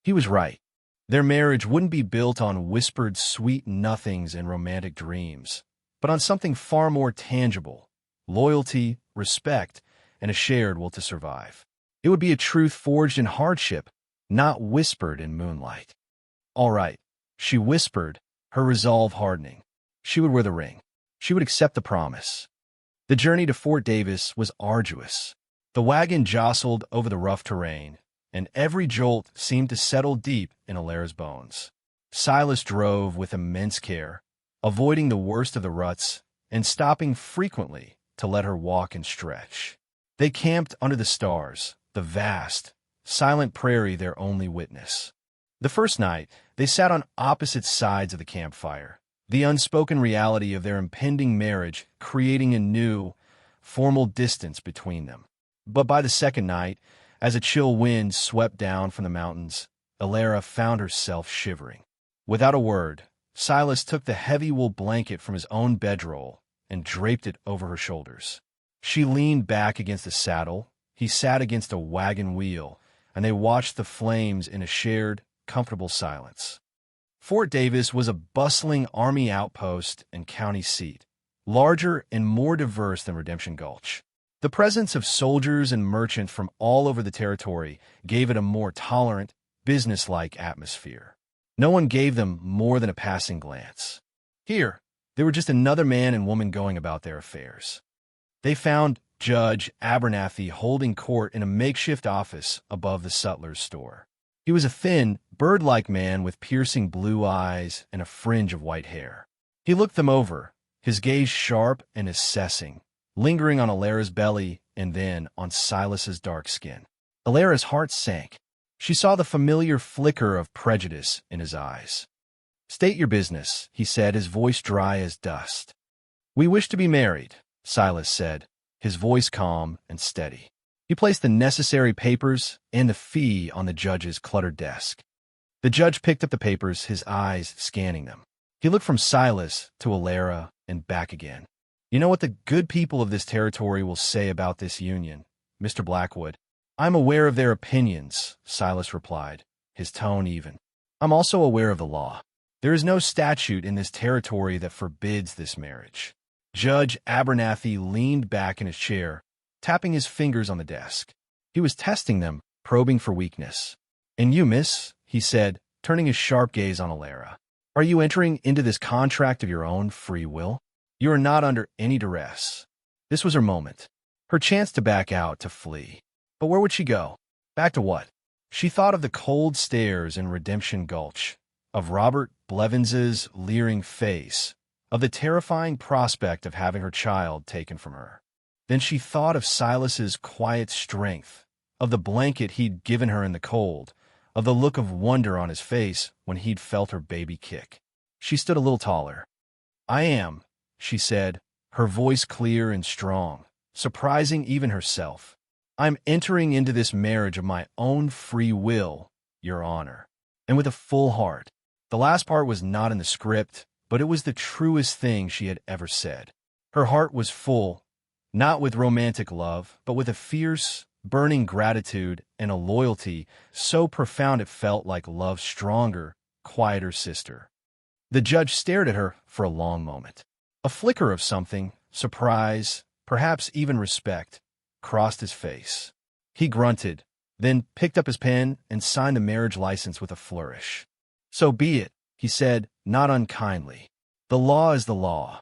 He was right. Their marriage wouldn't be built on whispered sweet nothings and romantic dreams, but on something far more tangible: loyalty, respect, and a shared will to survive. It would be a truth forged in hardship, not whispered in moonlight. "All right," she whispered, her resolve hardening. She would wear the ring. She would accept the promise. The journey to Fort Davis was arduous. The wagon jostled over the rough terrain, and every jolt seemed to settle deep in Alara's bones. Silas drove with immense care, avoiding the worst of the ruts and stopping frequently to let her walk and stretch. They camped under the stars, the vast, silent prairie their only witness. The first night, they sat on opposite sides of the campfire, the unspoken reality of their impending marriage creating a new, formal distance between them. But by the second night, as a chill wind swept down from the mountains, Alara found herself shivering. Without a word, Silas took the heavy wool blanket from his own bedroll and draped it over her shoulders. She leaned back against the saddle, he sat against a wagon wheel, and they watched the flames in a shared, comfortable silence. Fort Davis was a bustling army outpost and county seat, larger and more diverse than Redemption Gulch. The presence of soldiers and merchants from all over the territory gave it a more tolerant, businesslike atmosphere. No one gave them more than a passing glance. Here, they were just another man and woman going about their affairs. They found Judge Abernathy holding court in a makeshift office above the sutler's store. He was a thin, bird-like man with piercing blue eyes and a fringe of white hair. He looked them over, his gaze sharp and assessing, lingering on Alara's belly and then on Silas's dark skin. Alara's heart sank. She saw the familiar flicker of prejudice in his eyes. "State your business," he said, his voice dry as dust. "We wish to be married," Silas said, his voice calm and steady. He placed the necessary papers and the fee on the judge's cluttered desk. The judge picked up the papers, his eyes scanning them. He looked from Silas to Alara and back again. "You know what the good people of this territory will say about this union, Mr. Blackwood?" "I'm aware of their opinions," Silas replied, his tone even. "I'm also aware of the law. There is no statute in this territory that forbids this marriage." Judge Abernathy leaned back in his chair, tapping his fingers on the desk. He was testing them, probing for weakness. "And you, miss," he said, turning his sharp gaze on Alara, "are you entering into this contract of your own free will? You are not under any duress." This was her moment, her chance to back out, to flee. But where would she go? Back to what? She thought of the cold stares in Redemption Gulch, of Robert Blevins's leering face, of the terrifying prospect of having her child taken from her. Then she thought of Silas's quiet strength, of the blanket he'd given her in the cold, of the look of wonder on his face when he'd felt her baby kick. She stood a little taller. "I am," she said, her voice clear and strong, surprising even herself. "I'm entering into this marriage of my own free will, Your Honor, and with a full heart." The last part was not in the script, but it was the truest thing she had ever said. Her heart was full, not with romantic love, but with a fierce, burning gratitude and a loyalty so profound it felt like love's stronger, quieter sister. The judge stared at her for a long moment. A flicker of something, surprise, perhaps even respect, crossed his face. He grunted, then picked up his pen and signed the marriage license with a flourish. "So be it," he said, not unkindly. "The law is the law."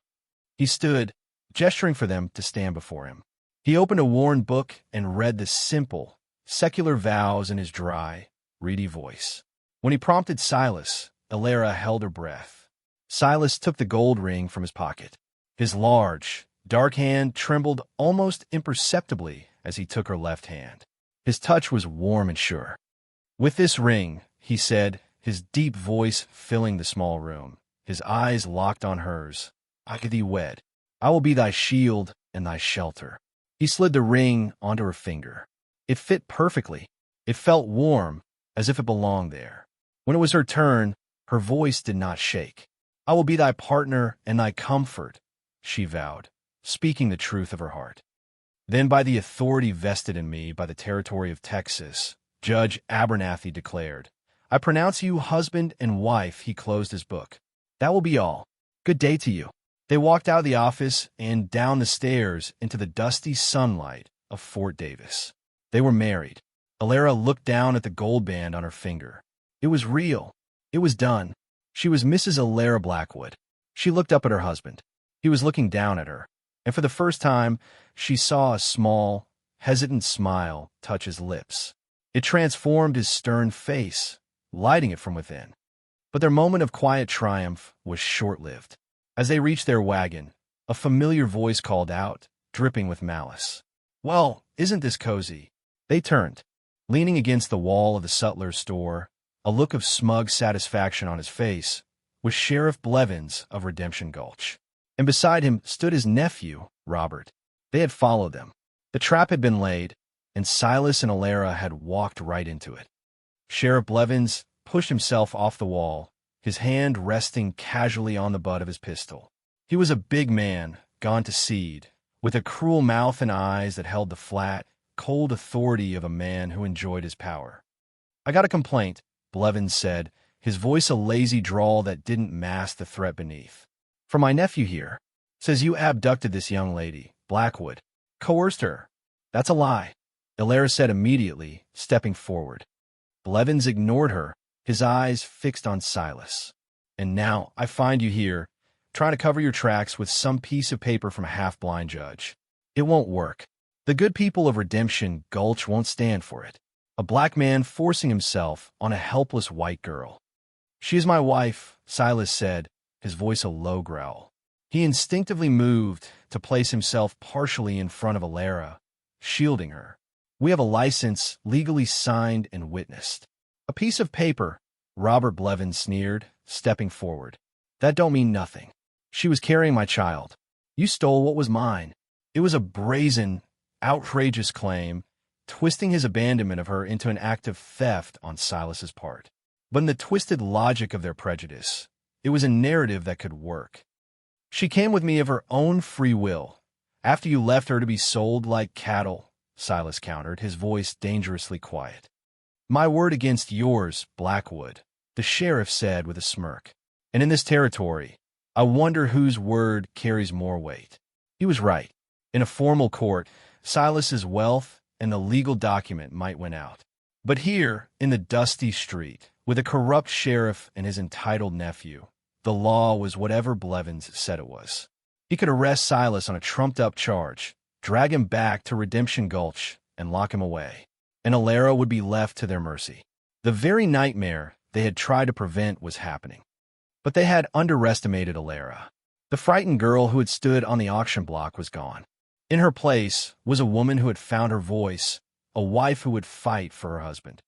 He stood, gesturing for them to stand before him. He opened a worn book and read the simple, secular vows in his dry, reedy voice. When he prompted Silas, Alara held her breath. Silas took the gold ring from his pocket. His large, dark hand trembled almost imperceptibly as he took her left hand. His touch was warm and sure. "With this ring," he said, his deep voice filling the small room, his eyes locked on hers, "I thee wed. I will be thy shield and thy shelter." He slid the ring onto her finger. It fit perfectly. It felt warm, as if it belonged there. When it was her turn, her voice did not shake. "I will be thy partner and thy comfort," she vowed, speaking the truth of her heart. "Then by the authority vested in me by the territory of Texas," Judge Abernathy declared, "I pronounce you husband and wife." He closed his book. "That will be all. Good day to you." They walked out of the office and down the stairs into the dusty sunlight of Fort Davis. They were married. Alara looked down at the gold band on her finger. It was real. It was done. She was Mrs. Alara Blackwood. She looked up at her husband. He was looking down at her, and for the first time, she saw a small, hesitant smile touch his lips. It transformed his stern face, lighting it from within. But their moment of quiet triumph was short-lived. As they reached their wagon, a familiar voice called out, dripping with malice. "Well, isn't this cozy?" They turned. Leaning against the wall of the sutler's store, a look of smug satisfaction on his face, was Sheriff Blevins of Redemption Gulch. And beside him stood his nephew, Robert. They had followed them. The trap had been laid, and Silas and Alara had walked right into it. Sheriff Blevins pushed himself off the wall, his hand resting casually on the butt of his pistol. He was a big man, gone to seed, with a cruel mouth and eyes that held the flat, cold authority of a man who enjoyed his power. "I got a complaint," Blevins said, his voice a lazy drawl that didn't mask the threat beneath. "From my nephew here. Says you abducted this young lady, Blackwood. Coerced her." "That's a lie," Alara said immediately, stepping forward. Blevins ignored her, his eyes fixed on Silas. "And now I find you here, trying to cover your tracks with some piece of paper from a half-blind judge. It won't work. The good people of Redemption Gulch won't stand for it. A black man forcing himself on a helpless white girl." "She is my wife," Silas said, his voice a low growl. He instinctively moved to place himself partially in front of Alara, shielding her. "We have a license legally signed and witnessed." "A piece of paper," Robert Blevins sneered, stepping forward. "That don't mean nothing. She was carrying my child. You stole what was mine." It was a brazen, outrageous claim, twisting his abandonment of her into an act of theft on Silas's part. But in the twisted logic of their prejudice, it was a narrative that could work. "She came with me of her own free will, after you left her to be sold like cattle," Silas countered, his voice dangerously quiet. "My word against yours, Blackwood," the sheriff said with a smirk. "And in this territory, I wonder whose word carries more weight." He was right. In a formal court, Silas's wealth and the legal document might win out. But here, in the dusty street, with a corrupt sheriff and his entitled nephew, the law was whatever Blevins said it was. He could arrest Silas on a trumped-up charge, drag him back to Redemption Gulch, and lock him away. And Alara would be left to their mercy. The very nightmare they had tried to prevent was happening. But they had underestimated Alara. The frightened girl who had stood on the auction block was gone. In her place was a woman who had found her voice, a wife who would fight for her husband.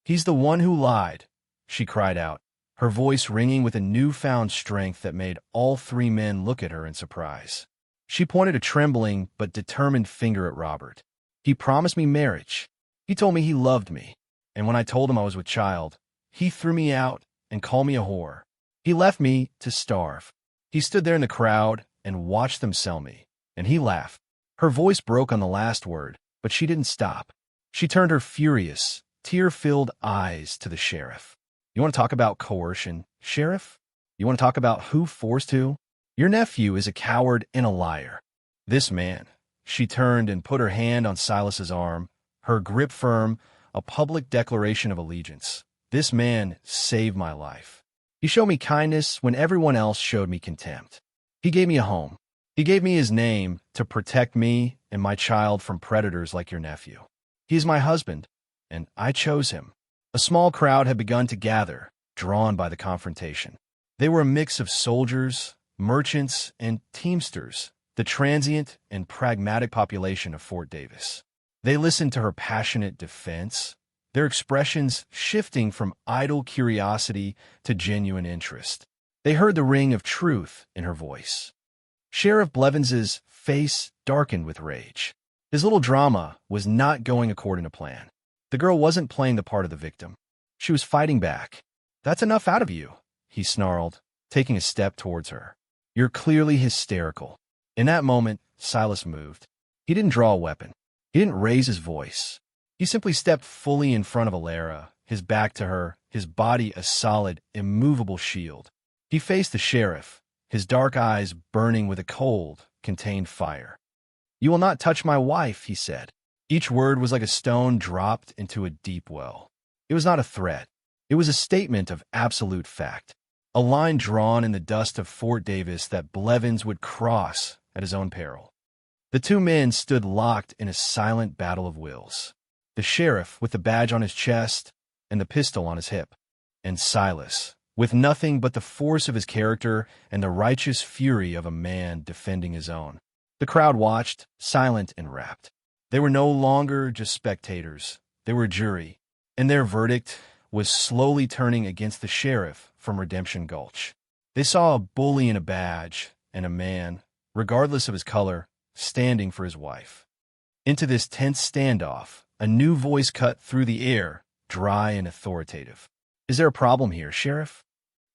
"He's the one who lied," she cried out, her voice ringing with a newfound strength that made all three men look at her in surprise. She pointed a trembling but determined finger at Robert. "He promised me marriage. He told me he loved me. And when I told him I was with child, he threw me out and called me a whore. He left me to starve. He stood there in the crowd and watched them sell me. And he laughed." Her voice broke on the last word, but she didn't stop. She turned her furious, tear-filled eyes to the sheriff. "You want to talk about coercion, Sheriff? You want to talk about who forced who? Your nephew is a coward and a liar. This man," she turned and put her hand on Silas's arm, her grip firm, a public declaration of allegiance. "This man saved my life. He showed me kindness when everyone else showed me contempt. He gave me a home. He gave me his name to protect me and my child from predators like your nephew. He is my husband, and I chose him." A small crowd had begun to gather, drawn by the confrontation. They were a mix of soldiers, merchants, and teamsters, the transient and pragmatic population of Fort Davis. They listened to her passionate defense, their expressions shifting from idle curiosity to genuine interest. They heard the ring of truth in her voice. Sheriff Blevins's face darkened with rage. His little drama was not going according to plan. The girl wasn't playing the part of the victim. She was fighting back. "That's enough out of you," he snarled, taking a step towards her. "You're clearly hysterical." In that moment, Silas moved. He didn't draw a weapon. He didn't raise his voice. He simply stepped fully in front of Alara, his back to her, his body a solid, immovable shield. He faced the sheriff, his dark eyes burning with a cold, contained fire. "You will not touch my wife," he said. Each word was like a stone dropped into a deep well. It was not a threat. It was a statement of absolute fact, a line drawn in the dust of Fort Davis that Blevins would cross at his own peril. The two men stood locked in a silent battle of wills, the sheriff with the badge on his chest and the pistol on his hip, and Silas, with nothing but the force of his character and the righteous fury of a man defending his own. The crowd watched, silent and rapt. They were no longer just spectators. They were a jury, and their verdict was slowly turning against the sheriff from Redemption Gulch. They saw a bully in a badge and a man, regardless of his color, standing for his wife. Into this tense standoff, a new voice cut through the air, dry and authoritative. "Is there a problem here, Sheriff?"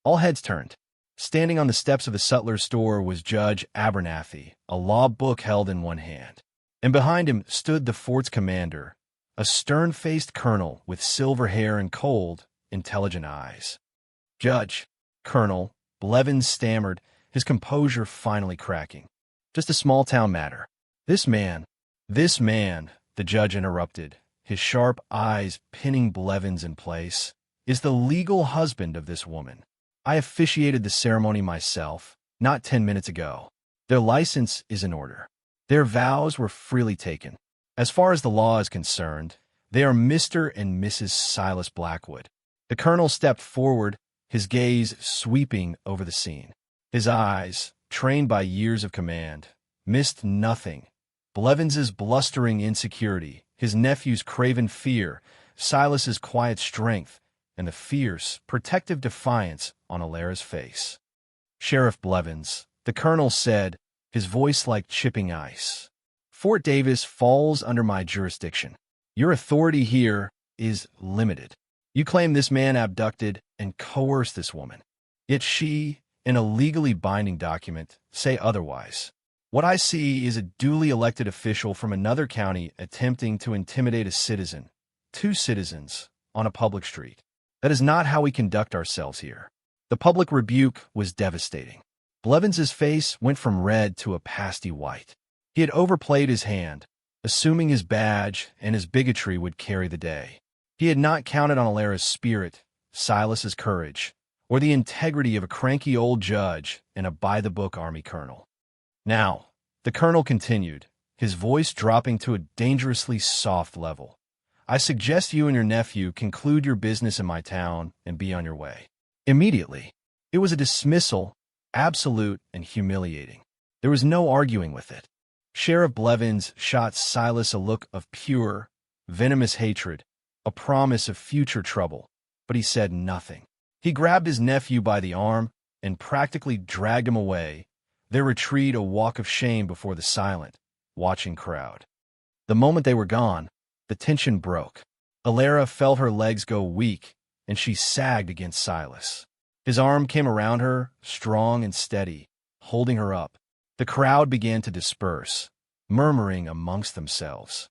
All heads turned. Standing on the steps of the sutler's store was Judge Abernathy, a law book held in one hand. And behind him stood the fort's commander, a stern-faced colonel with silver hair and cold, intelligent eyes. "Judge, Colonel," Blevins stammered, his composure finally cracking. "Just a small-town matter. This man," the judge interrupted, his sharp eyes pinning Blevins in place, "is the legal husband of this woman. I officiated the ceremony myself, not 10 minutes ago. Their license is in order. Their vows were freely taken. As far as the law is concerned, they are Mr. and Mrs. Silas Blackwood." The colonel stepped forward, his gaze sweeping over the scene. His eyes, trained by years of command, missed nothing. Blevins's blustering insecurity, his nephew's craven fear, Silas's quiet strength, and the fierce, protective defiance on Alara's face. "Sheriff Blevins," the colonel said, his voice like chipping ice, "Fort Davis falls under my jurisdiction. Your authority here is limited. You claim this man abducted and coerced this woman. Yet she, in a legally binding document, say otherwise. What I see is a duly elected official from another county attempting to intimidate a citizen, two citizens, on a public street. That is not how we conduct ourselves here." The public rebuke was devastating. Blevins's face went from red to a pasty white. He had overplayed his hand, assuming his badge and his bigotry would carry the day. He had not counted on Alara's spirit, Silas's courage, or the integrity of a cranky old judge and a by-the-book army colonel. "Now," the colonel continued, his voice dropping to a dangerously soft level, "I suggest you and your nephew conclude your business in my town and be on your way. Immediately." It was a dismissal, absolute and humiliating. There was no arguing with it. Sheriff Blevins shot Silas a look of pure, venomous hatred, a promise of future trouble, but he said nothing. He grabbed his nephew by the arm and practically dragged him away, their retreat a walk of shame before the silent, watching crowd. The moment they were gone, the tension broke. Alara felt her legs go weak, and she sagged against Silas. His arm came around her, strong and steady, holding her up. The crowd began to disperse, murmuring amongst themselves.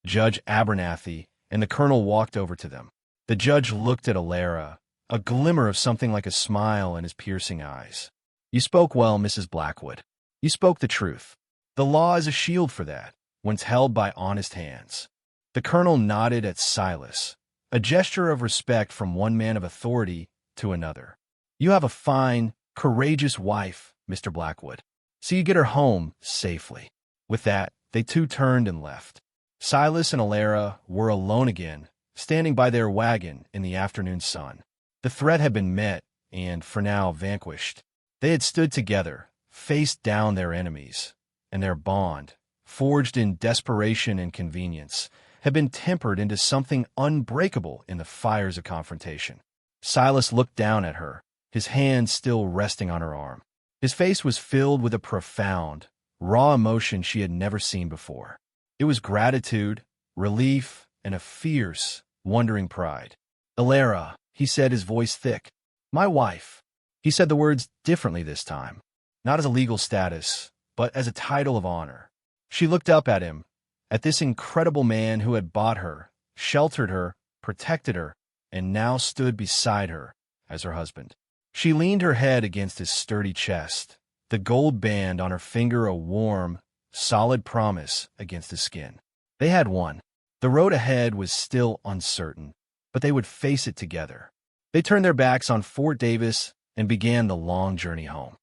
Judge Abernathy and the colonel walked over to them. The judge looked at Alara, a glimmer of something like a smile in his piercing eyes. "You spoke well, Mrs. Blackwood. You spoke the truth. The law is a shield for that, when it's held by honest hands." The colonel nodded at Silas, a gesture of respect from one man of authority to another. "You have a fine, courageous wife, Mr. Blackwood. So you get her home safely." With that, they two turned and left. Silas and Alara were alone again, standing by their wagon in the afternoon sun. The threat had been met and, for now, vanquished. They had stood together, faced down their enemies, and their bond, forged in desperation and convenience, had been tempered into something unbreakable in the fires of confrontation. Silas looked down at her, his hand still resting on her arm. His face was filled with a profound, raw emotion she had never seen before. It was gratitude, relief, and a fierce, wondering pride. "Alara," he said, his voice thick. "My wife." He said the words differently this time, not as a legal status, but as a title of honor. She looked up at him, at this incredible man who had bought her, sheltered her, protected her, and now stood beside her as her husband. She leaned her head against his sturdy chest, the gold band on her finger a warm, solid promise against his skin. They had won. The road ahead was still uncertain, but they would face it together. They turned their backs on Fort Davis and began the long journey home.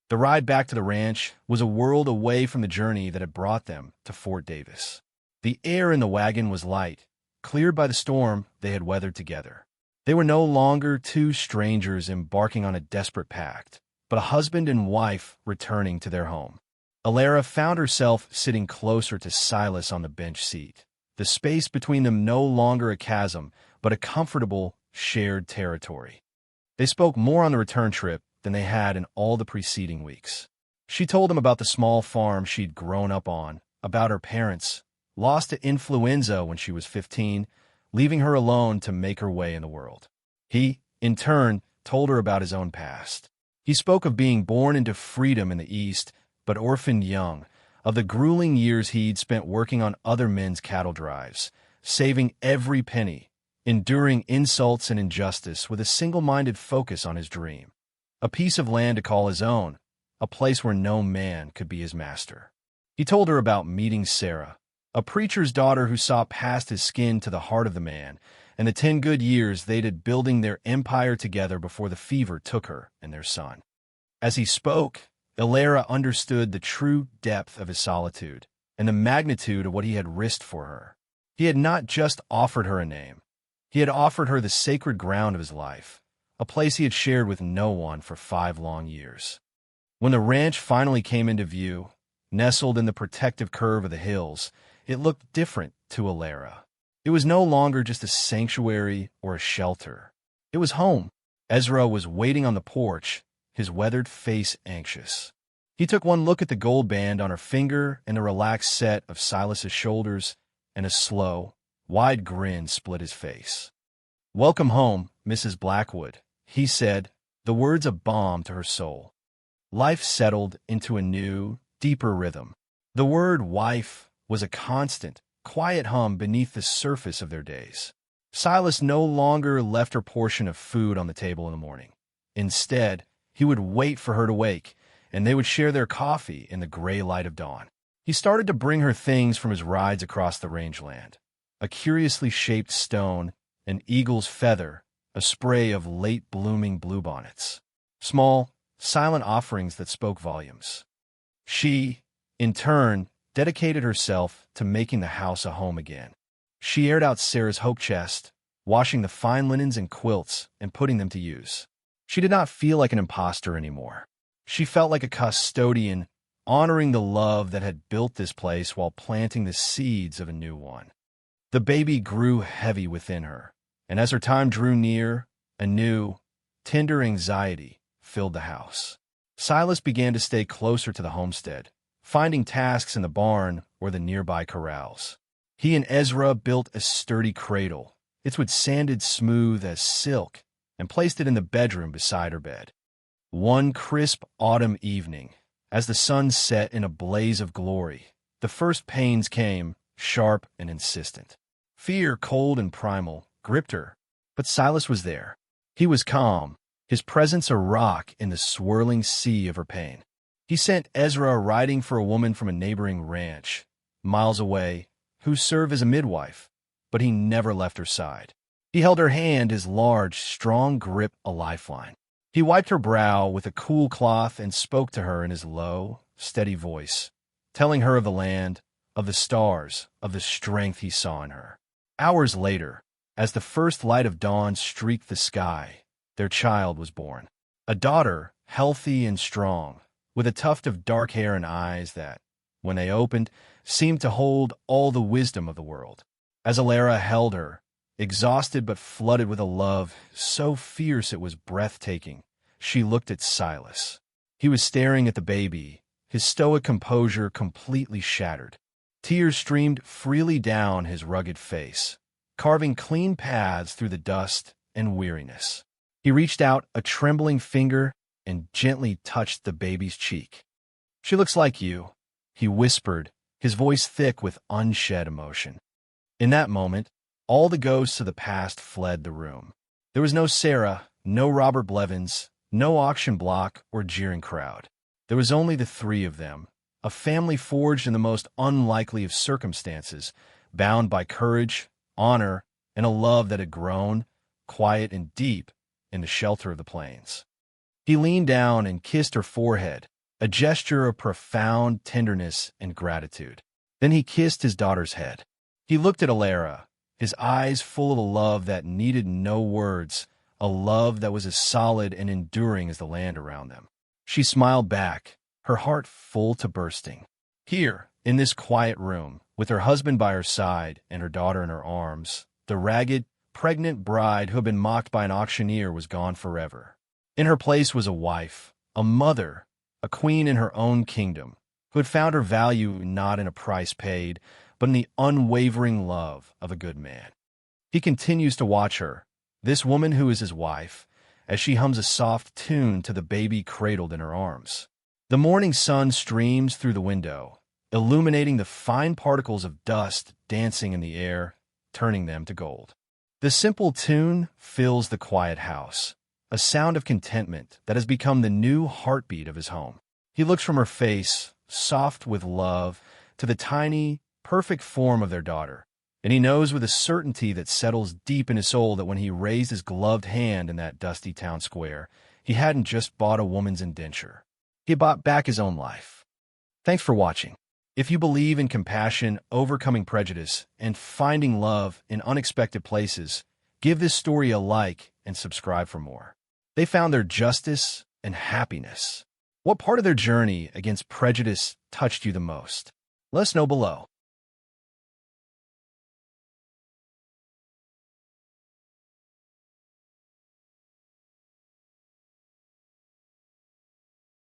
The ride back to the ranch was a world away from the journey that had brought them to Fort Davis. The air in the wagon was light, cleared by the storm they had weathered together. They were no longer two strangers embarking on a desperate pact, but a husband and wife returning to their home. Alara found herself sitting closer to Silas on the bench seat, the space between them no longer a chasm, but a comfortable, shared territory. They spoke more on the return trip than they had in all the preceding weeks. She told him about the small farm she'd grown up on, about her parents, lost to influenza when she was 15, leaving her alone to make her way in the world. He, in turn, told her about his own past. He spoke of being born into freedom in the East, but orphaned young, of the grueling years he'd spent working on other men's cattle drives, saving every penny, enduring insults and injustice with a single-minded focus on his dream. A piece of land to call his own, a place where no man could be his master. He told her about meeting Sarah, a preacher's daughter who saw past his skin to the heart of the man, and the 10 good years they'd had building their empire together before the fever took her and their son. As he spoke, Alara understood the true depth of his solitude and the magnitude of what he had risked for her. He had not just offered her a name. He had offered her the sacred ground of his life, a place he had shared with no one for 5 long years. When the ranch finally came into view, nestled in the protective curve of the hills, it looked different to Alara. It was no longer just a sanctuary or a shelter. It was home. Ezra was waiting on the porch, his weathered face anxious. He took one look at the gold band on her finger and the relaxed set of Silas's shoulders, and a slow, wide grin split his face. "Welcome home, Mrs. Blackwood," he said, the words a balm to her soul. Life settled into a new, deeper rhythm. The word wife was a constant, quiet hum beneath the surface of their days. Silas no longer left her portion of food on the table in the morning. Instead, he would wait for her to wake, and they would share their coffee in the gray light of dawn. He started to bring her things from his rides across the rangeland: a curiously shaped stone, an eagle's feather, a spray of late-blooming bluebonnets. Small, silent offerings that spoke volumes. She, in turn, dedicated herself to making the house a home again. She aired out Sarah's hope chest, washing the fine linens and quilts and putting them to use. She did not feel like an imposter anymore. She felt like a custodian, honoring the love that had built this place while planting the seeds of a new one. The baby grew heavy within her, and as her time drew near, a new, tender anxiety filled the house. Silas began to stay closer to the homestead, finding tasks in the barn or the nearby corrals. He and Ezra built a sturdy cradle, its wood sanded smooth as silk, and placed it in the bedroom beside her bed. One crisp autumn evening, as the sun set in a blaze of glory, the first pains came, sharp and insistent. Fear, cold and primal, gripped her, but Silas was there. He was calm, his presence a rock in the swirling sea of her pain. He sent Ezra riding for a woman from a neighboring ranch, miles away, who served as a midwife, but he never left her side. He held her hand, his large, strong grip a lifeline. He wiped her brow with a cool cloth and spoke to her in his low, steady voice, telling her of the land, of the stars, of the strength he saw in her. Hours later, as the first light of dawn streaked the sky, their child was born. A daughter, healthy and strong, with a tuft of dark hair and eyes that, when they opened, seemed to hold all the wisdom of the world. As Alara held her, exhausted but flooded with a love so fierce it was breathtaking, she looked at Silas. He was staring at the baby, his stoic composure completely shattered. Tears streamed freely down his rugged face, carving clean paths through the dust and weariness. He reached out a trembling finger and gently touched the baby's cheek. "She looks like you," he whispered, his voice thick with unshed emotion. In that moment, all the ghosts of the past fled the room. There was no Sarah, no Robert Blevins, no auction block or jeering crowd. There was only the three of them, a family forged in the most unlikely of circumstances, bound by courage, honor, and a love that had grown, quiet and deep, in the shelter of the plains. He leaned down and kissed her forehead, a gesture of profound tenderness and gratitude. Then he kissed his daughter's head. He looked at Alara, his eyes full of a love that needed no words, a love that was as solid and enduring as the land around them. She smiled back, her heart full to bursting. Here, in this quiet room, with her husband by her side and her daughter in her arms, the ragged, pregnant bride who had been mocked by an auctioneer was gone forever. In her place was a wife, a mother, a queen in her own kingdom, who had found her value not in a price paid, but in the unwavering love of a good man. He continues to watch her, this woman who is his wife, as she hums a soft tune to the baby cradled in her arms. The morning sun streams through the window, illuminating the fine particles of dust dancing in the air, turning them to gold. The simple tune fills the quiet house, a sound of contentment that has become the new heartbeat of his home. He looks from her face, soft with love, to the tiny, perfect form of their daughter, and he knows with a certainty that settles deep in his soul that when he raised his gloved hand in that dusty town square, he hadn't just bought a woman's indenture. He bought back his own life. Thanks for watching. If you believe in compassion, overcoming prejudice, and finding love in unexpected places, give this story a like and subscribe for more. They found their justice and happiness. What part of their journey against prejudice touched you the most? Let us know below.